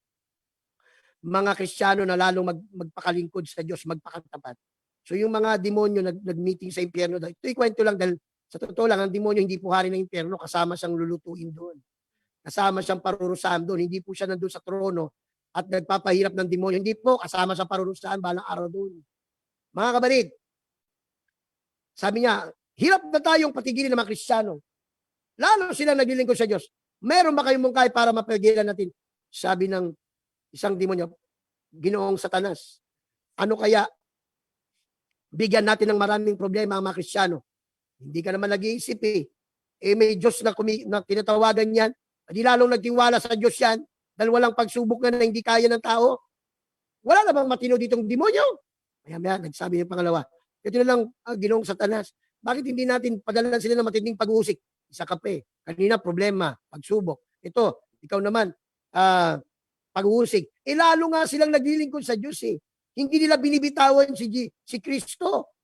mga Kristiyano na lalong magpakalingkod sa Diyos, magpakatapat. So yung mga demonyo nag-meeting sa impyerno, ito'y kwento lang dahil sa totoo lang, ang demonyo hindi po hari ng impyerno, kasama siyang lulutuin doon. Kasama siyang parurusahan doon. Hindi po siya nandun sa trono at nagpapahirap ng demonyo. Hindi po, kasama sa parurusahan, balang araw doon. Mga kabarid, sabi niya, hirap na tayong patigilin ng mga Kristiyano. Lalo sila naglilingkod sa Diyos. Meron ba kayong mungkahi para mapigilan natin? Sabi ng isang demonyo, Ginoong Satanas, ano kaya bigyan natin ng maraming problema ang mga Kristiyano? Hindi ka naman nag-iisip eh. May Diyos na tinatawagan yan. Di lalong nagtiwala sa Diyos yan dahil walang pagsubok na hindi kaya ng tao. Wala namang matino ditong demonyo. Maya, nagsabi yung pangalawa, ito na lang, Ginoong Satanas, bakit hindi natin padalan sila ng matinding pag-uusik? Isa kape. Kanina, problema, pagsubok. Ito, ikaw naman, pag-uusik. Lalo nga silang naglilingkod sa Diyos eh. Hindi nila binibitawan si Kristo.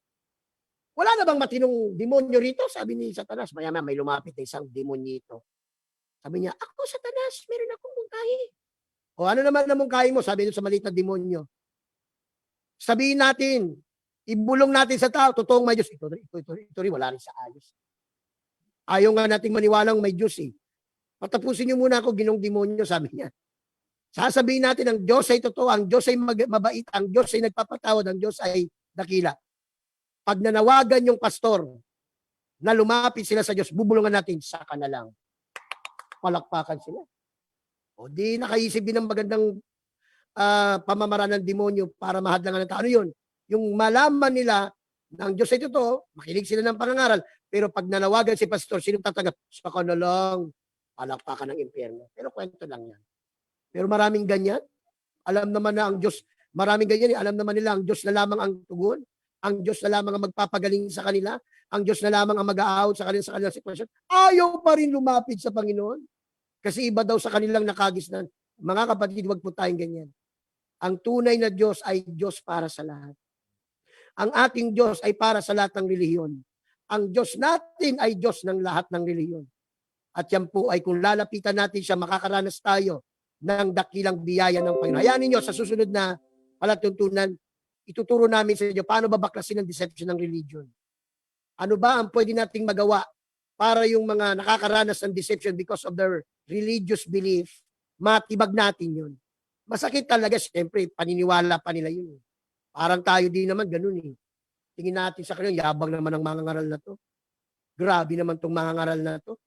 Wala na bang matinong demonyo rito? Sabi ni Satanas. Maya may lumapit na isang demonyito. Sabi niya, ako Satanas, meron akong mungkahi. O ano naman na mungkahi mo? Sabi niya sa maliit na demonyo. Sabihin natin, ibulong natin sa tao, totoong may Diyos. Ito rin, wala rin sa ayos. Ayaw nga nating maniwalang may Diyos eh. Patapusin niyo muna ako, ginong demonyo, sabi niya. Sasabihin natin, ang Diyos ay totoo, ang Diyos ay mabait, ang Diyos ay nagpapatawad, ang Diyos ay dakila. Pag nanawagan yung pastor na lumapit sila sa Diyos, bubulungan natin, saka na lang. Palakpakan sila. O di nakaisip din ng magandang pamamaraan ng demonyo para mahadlangan ng tao. Ano yun? Yung malaman nila na ang Diyos ay totoo, makinig sila ng pangangaral, pero pag nanawagan si pastor, sinong tatanggap? Saka na lang, palakpakan ng impyerno. Pero kwento lang yan. Pero maraming ganyan. Alam naman na ang Diyos, maraming ganyan, alam naman nila ang Diyos na lamang ang tugon, ang Diyos na lamang ang magpapagaling sa kanila, ang Diyos na lamang ang mag-aawat sa kanilang sitwasyon. Ayaw pa rin lumapit sa Panginoon. Kasi iba daw sa kanilang nakagisnan. Mga kapatid, wag po tayong ganyan. Ang tunay na Diyos ay Diyos para sa lahat. Ang ating Diyos ay para sa lahat ng relihiyon. Ang Diyos natin ay Diyos ng lahat ng relihiyon. At yan po ay kung lalapitan natin siya, makakaranas tayo ng dakilang biyaya ng Panginoon. Hayaan ninyo sa susunod na palatuntunan, ituturo namin sa inyo paano babaklasin ang deception ng religion. Ano ba ang pwede nating magawa para yung mga nakakaranas ng deception because of their religious belief, matibag natin yun. Masakit talaga, siyempre, paniniwala pa nila yun. Parang tayo din naman, ganun eh. Tingin natin sa kanila, yabang naman ang mga ngaral na to. Grabe naman tong mga ngaral na to.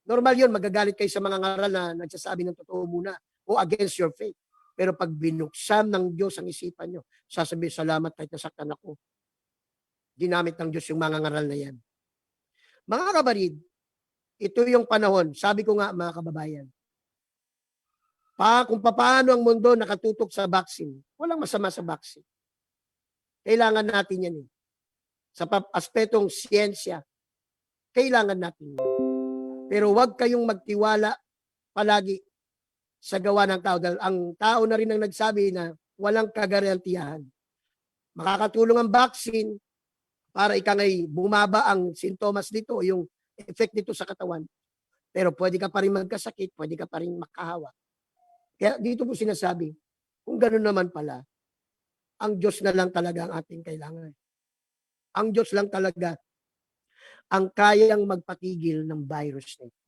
Normal yun, magagalit kayo sa mga ngaral na nagsasabi ng totoo muna o against your faith. Pero pag binuksan ng Diyos ang isipan nyo, sasabihin, salamat kahit nasaktan ako. Ginamit ng Diyos yung mga ngaral na yan. Mga kabarid, ito yung panahon, sabi ko nga mga kababayan, kung paano ang mundo nakatutok sa vaccine, walang masama sa vaccine. Kailangan natin yan eh. Sa aspetong siyensya, kailangan natin yan. Pero huwag kayong magtiwala palagi sa gawa ng tao. Dahil ang tao na rin ang nagsabi na walang kagarantiyahan. Makakatulong ang vaccine para ikangay bumaba ang sintomas nito, yung effect nito sa katawan. Pero pwede ka pa rin magkasakit, pwede ka pa rin makahawa. Kaya dito po sinasabi, kung gano'n naman pala, ang Diyos na lang talaga ang ating kailangan. Ang Diyos lang talaga ang kayang magpatigil ng virus nito.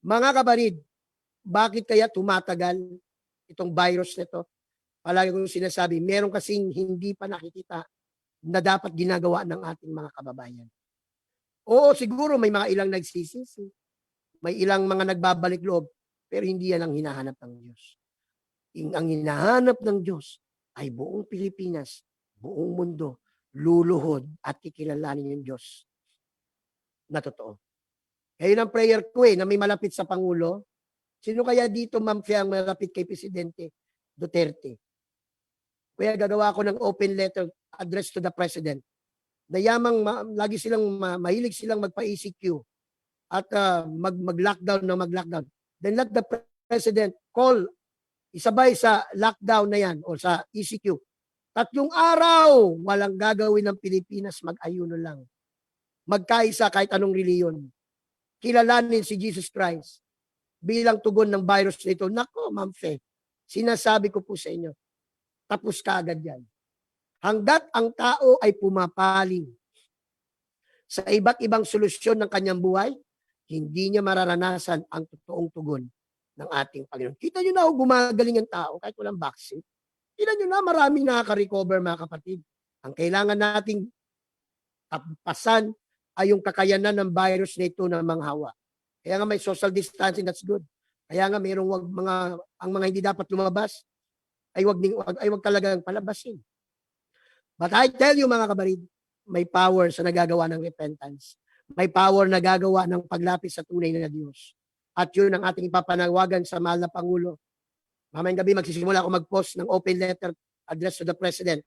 Mga kabarid, bakit kaya tumatagal itong virus nito? Palagi kong sinasabi, meron kasing hindi pa nakikita na dapat ginagawa ng ating mga kababayan. Oo, siguro may mga ilang nagsisisi, may ilang mga nagbabalik loob, pero hindi yan ang hinahanap ng Diyos. Ang hinahanap ng Diyos ay buong Pilipinas, buong mundo, luluhod at kikilalanin yung Diyos na totoo. Kaya ang prayer ko na may malapit sa Pangulo. Sino kaya dito, Ma'am Fia, ang malapit kay Presidente Duterte? Kaya gagawa ko ng open letter address to the President. Na yamang lagi silang mahilig silang magpa-ECQ at mag-lockdown na mag-lockdown. Then let the President call isabay sa lockdown na yan o sa ECQ. 3 araw, walang gagawin ng Pilipinas, mag-ayuno lang. Magkaisa kahit anong reliyon. Kilalanin si Jesus Christ bilang tugon ng virus nito. Nako, Ma'am Fe, sinasabi ko po sa inyo, tapos ka agad yan. Hanggat ang tao ay pumapaling sa iba't ibang solusyon ng kanyang buhay, hindi niya mararanasan ang totoong tugon ng ating Panginoon. Kita nyo na gumagaling ang tao kahit walang vaccine. Kita nyo na maraming nakaka-recover, mga kapatid. Ang kailangan nating tapasan ay yung kakayanan ng virus na ito na manghawa. Kaya nga may social distancing, that's good. Kaya nga mayroong ang mga hindi dapat lumabas ay wag talagang palabasin. But I tell you mga kabarid, may power sa nagagawa ng repentance. May power na gagawa ng paglapit sa tunay na Diyos. At yun ang ating ipapanawagan sa mahal na Pangulo. Mamayang gabi magsisimula ako mag-post ng open letter address to the President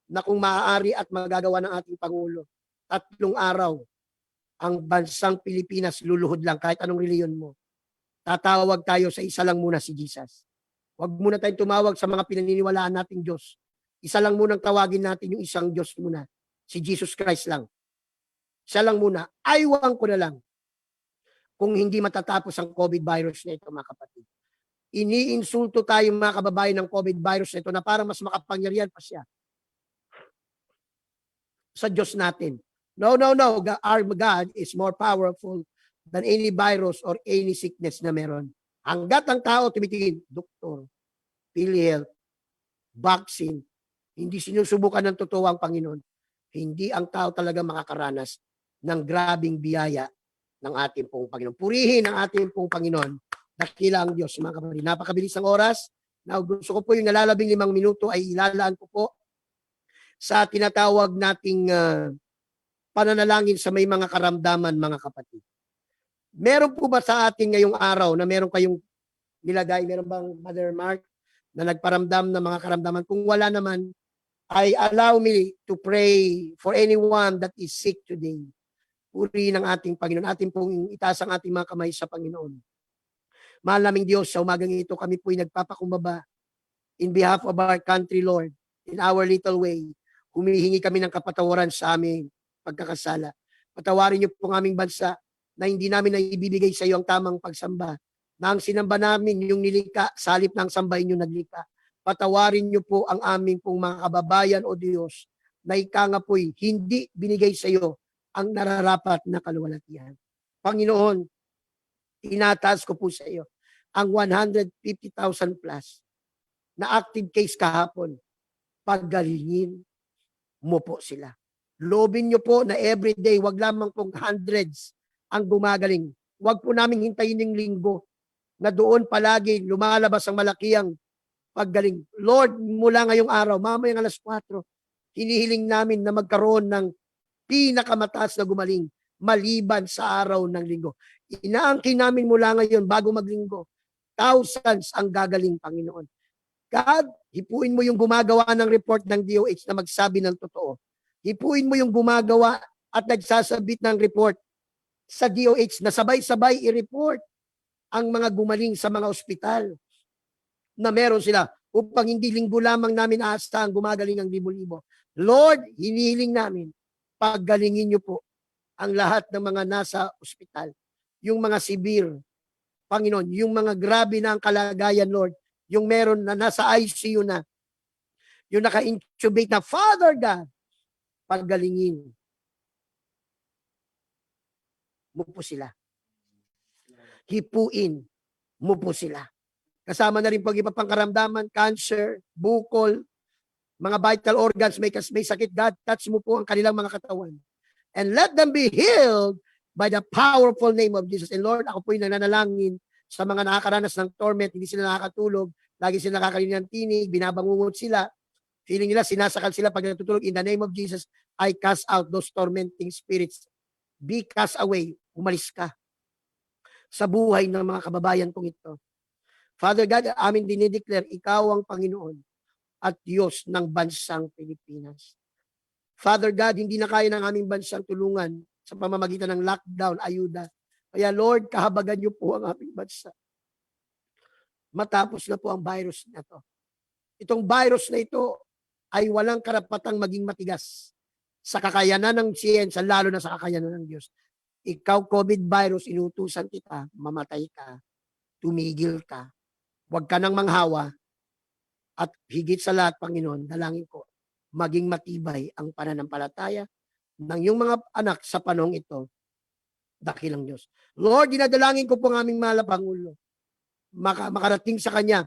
na kung maaari at magagawa ng ating Pangulo, 3 araw ang bansang Pilipinas luluhod lang kahit anong reliyon mo. Tatawag tayo sa isa lang muna, si Jesus. Huwag muna tayong tumawag sa mga pinaniniwalaan nating Diyos. Isa lang munang tawagin natin yung isang Diyos muna. Si Jesus Christ lang. Siya lang muna. Aywan ko na lang kung hindi matatapos ang COVID virus na ito, mga kapatid. Iniinsulto tayo mga kababayan ng COVID virus na ito na parang mas makapangyarihan pa siya sa Diyos natin. No. Our God is more powerful than any virus or any sickness na meron. Hanggat ang tao tumitingin, doktor, PhilHealth, vaccine, hindi sinusubukan ng totoo ang Panginoon, hindi ang tao talaga makakaranas ng grabing biyaya ng ating pong Panginoon. Purihin ang ating pong Panginoon. Dakila ang Diyos, mga kapatid. Napakabilis ang oras. Now, gusto ko po yung nalalabing 5 minuto ay ilalaan ko po sa tinatawag nating pananalangin sa may mga karamdaman, mga kapatid. Meron po ba sa atin ngayong araw na meron kayong nilagay? Meron bang, Mother Mark, na nagparamdam ng mga karamdaman? Kung wala naman, ay allow me to pray for anyone that is sick today. Puri ng ating Panginoon. Ating pong itaas ang ating mga kamay sa Panginoon. Mahal naming Diyos, sa umagang ito, kami po'y nagpapakumbaba in behalf of our country, Lord, in our little way. Humihingi kami ng kapatawaran sa aming pagkakasala. Patawarin niyo po ang aming bansa na hindi namin naibibigay sa iyo ang tamang pagsamba. Na ang sinamba namin, yung nilika, sa halip ng sambahin yung naglika. Patawarin niyo po ang aming pong mga kababayan o Diyos na ika nga po'y hindi binigay sa iyo ang nararapat na kaluwalhatian. Panginoon, tinataas ko po sa iyo ang 150,000 plus na active case kahapon. Paggalingin mo po sila. Lobin niyo po na everyday, wag lamang pong hundreds ang gumagaling. Wag po namin hintayin yung linggo na doon palagi lumalabas ang malakiang paggaling. Lord, mula ngayong araw, mamayang 4:00, hinihiling namin na magkaroon ng pinakamataas na gumaling maliban sa araw ng linggo. Inaangkin namin mula ngayon bago maglinggo, thousands ang gagaling, Panginoon. God, hipuin mo yung gumagawa ng report ng DOH na magsabi ng totoo. Hipuin mo yung gumagawa at nagsasabit ng report sa DOH na sabay-sabay i-report ang mga gumaling sa mga ospital na meron sila upang hindi linggo lamang namin aasahan gumagaling ang libo-libo. Lord, hinihiling namin, paggalingin niyo po ang lahat ng mga nasa ospital, yung mga severe, Panginoon, yung mga grabe na ang kalagayan, Lord, yung meron na nasa ICU na, yung naka-intubate na, Father God, paggalingin mo po sila. Hipuin mo po sila. Kasama na rin pag iba pang karamdaman, cancer, bukol, mga vital organs, may sakit, God, touch mo po ang kanilang mga katawan. And let them be healed by the powerful name of Jesus. And Lord, ako po'y nananalangin sa mga nakakaranas ng torment, hindi sila nakakatulog, lagi sila nakakarinig ng tinig, binabangungot sila, feeling nila, sinasakal sila pag natutulog. In the name of Jesus, I cast out those tormenting spirits. Be cast away. Umalis ka sa buhay ng mga kababayan kong ito. Father God, amin dinideclare, ikaw ang Panginoon at Diyos ng bansang Pilipinas. Father God, hindi na kaya ng aming bansang tulungan sa pamamagitan ng lockdown, ayuda. Kaya Lord, kahabagan niyo po ang aming bansa. Matapos na po ang virus na ito. Itong virus na ito ay walang karapatang maging matigas sa kakayanan ng siyensya, lalo na sa kakayanan ng Diyos. Ikaw, COVID virus, inutusan kita, mamatay ka, tumigil ka, huwag ka nang manghawa, at higit sa lahat, Panginoon, dalangin ko, maging matibay ang pananampalataya ng iyong mga anak sa panahong ito, dakilang Diyos. Lord, dinadalangin ko po ang aming mahal na Pangulo, makarating sa Kanya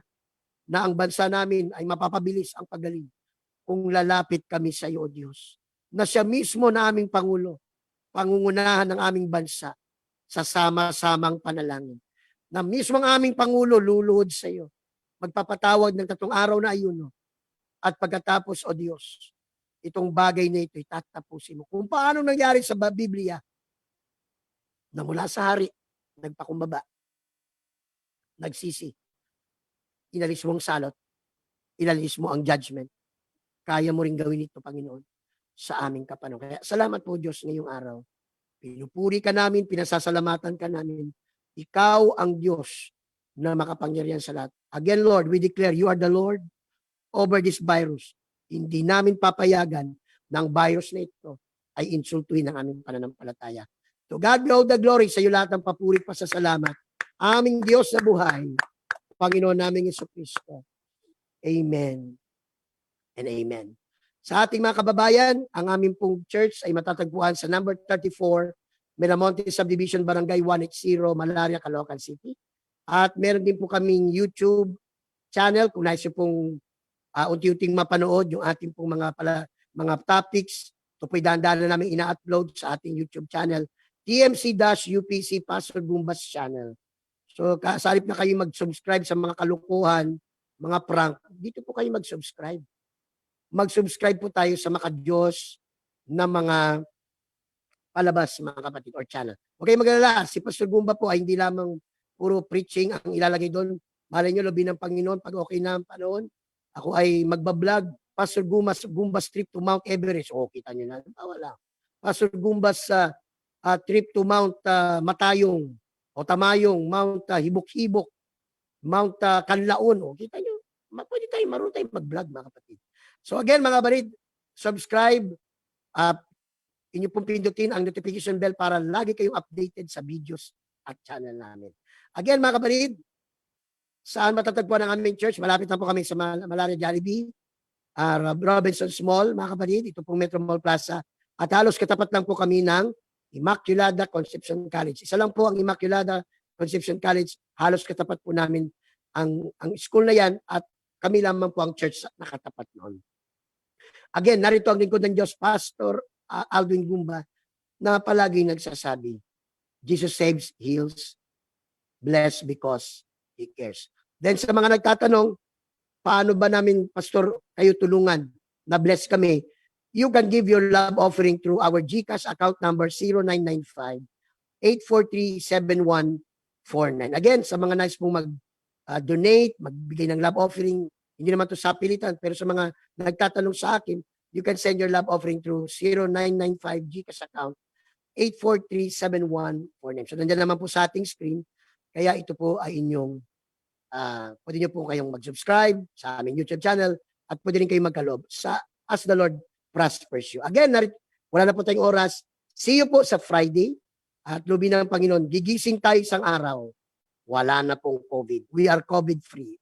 na ang bansa namin ay mapapabilis ang pagaling kung lalapit kami sa iyo, O Diyos, na siya mismo na aming Pangulo, pangungunahan ng aming bansa sa sama-samang panalangin. Na mismo ang aming Pangulo luluhod sa iyo. Magpapatawag ng 3 araw na ayuno. At pagkatapos, O Diyos, itong bagay na ito itatapusin mo. Kung paano nangyari sa Biblia, na mula sa hari, nagpakumbaba, nagsisi, inalis mo ang salot, inalis mo ang judgment. Kaya mo rin gawin ito, Panginoon, sa aming kapanahon. Kaya salamat po, Diyos, ngayong araw. Pinupuri ka namin, pinasasalamatan ka namin. Ikaw ang Diyos na makapangyarihan sa lahat. Again, Lord, we declare you are the Lord over this virus. Hindi namin papayagan ng virus na ito ay insultuhin ang aming pananampalataya. To God be all the glory, sa iyo lahat ng papuri pa sa salamat. Aming Diyos na buhay, Panginoon naming Jesucristo. Amen and amen. Sa ating mga kababayan, ang aming pong church ay matatagpuan sa number 34, Miramonte Subdivision, Barangay 180, Malaria, Caloocan City. At meron din po kaming YouTube channel kung nais pong unti-unting mapanood yung ating pong mga topics. Ito po'y dahan-dahan na namin ina-upload sa ating YouTube channel, TMC-UPC Pastor Gumbas Channel. So, kasalip na kayo mag-subscribe sa mga kalukuhan, mga prank, dito po kayo mag-subscribe. Mag-subscribe po tayo sa makadiyos na mga palabas, mga kapatid, or channel. Okay, mag-alala, si Pastor Gumba po ay hindi lamang puro preaching ang ilalagay doon. Malay nyo, lobi ng Panginoon, pag okay na ang panahon, ako ay magbablog, Pastor Gumba's trip to Mount Everest. O, kita nyo na, wala. Pastor Gumba's trip to Mount Matayong, o Tamayong, Mount Hibok-Hibok, Mount Kanlaon. O, kita nyo, pwede tayo, marunong tayo mag-vlog, mga kapatid. So again, mga barid, subscribe, inyo pong pindutin ang notification bell para lagi kayong updated sa videos at channel namin. Again, mga kabarid, saan matatagpuan ang aming church? Malapit na po kami sa Malaria Jollibee, Robinson's Mall, mga kabarid, ito pong Metro Mall Plaza, at halos katapat lang po kami ng Immaculada Conception College. Isa lang po ang Immaculada Conception College, halos katapat po namin ang school na yan, at kami lamang po ang church na nakatapat noon. Again, narito ang lingkod ng Diyos, Pastor Aldwin Gumba, na palagi nagsasabi, Jesus saves, heals, bless because He cares. Then sa mga nagtatanong, paano ba namin, Pastor, kayo tulungan na bless kami? You can give your love offering through our GCash account number 0995-843-7149. Again, sa mga nice pong mag-donate, magbigay ng love offering, hindi naman to sa pilitan, pero sa mga nagtatanong sa akin, you can send your love offering through 0995 GCash account 843-7149. So nandiyan naman po sa ating screen, kaya ito po ay inyong, pwede nyo po kayong mag-subscribe sa aming YouTube channel at pwede rin kayong magkaloob sa As the Lord Prospers You. Again, wala na po tayong oras. See you po sa Friday at lubi ng Panginoon. Gigising tayo isang araw. Wala na pong COVID. We are COVID-free.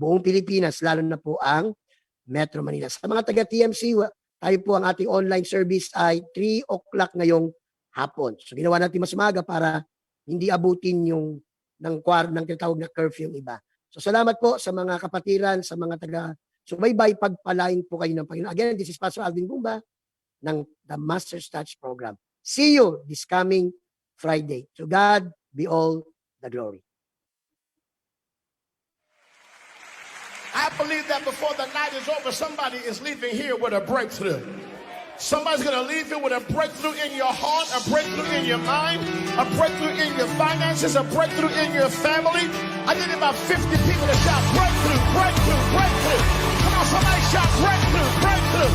Buong Pilipinas, lalo na po ang Metro Manila. Sa mga taga-TMC, tayo po ang ating online service ay 3 o'clock ngayong hapon. So ginawa natin mas maaga para hindi abutin yung ng tinatawag na curfew yung iba. So salamat po sa mga kapatiran, sa mga taga-subaybay, pagpalain po kayo ng Panginoon. Again, this is Pastor Alvin Gumba ng The Master's Touch Program. See you this coming Friday. To God be all the glory. I believe that before the night is over, somebody is leaving here with a breakthrough. Somebody's going to leave here with a breakthrough in your heart, a breakthrough in your mind, a breakthrough in your finances, a breakthrough in your family. I need about 50 people to shout breakthrough, breakthrough, breakthrough. Come on, somebody shout breakthrough, breakthrough.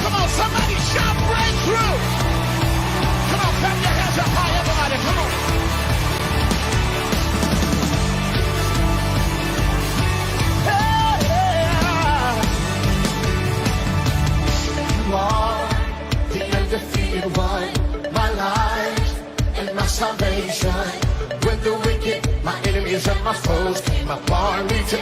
Come on, somebody shout breakthrough. Come on, clap your hands up high, everybody. Come on. The undefeated one, my life and my salvation. When the wicked, my enemies and my foes came upon me to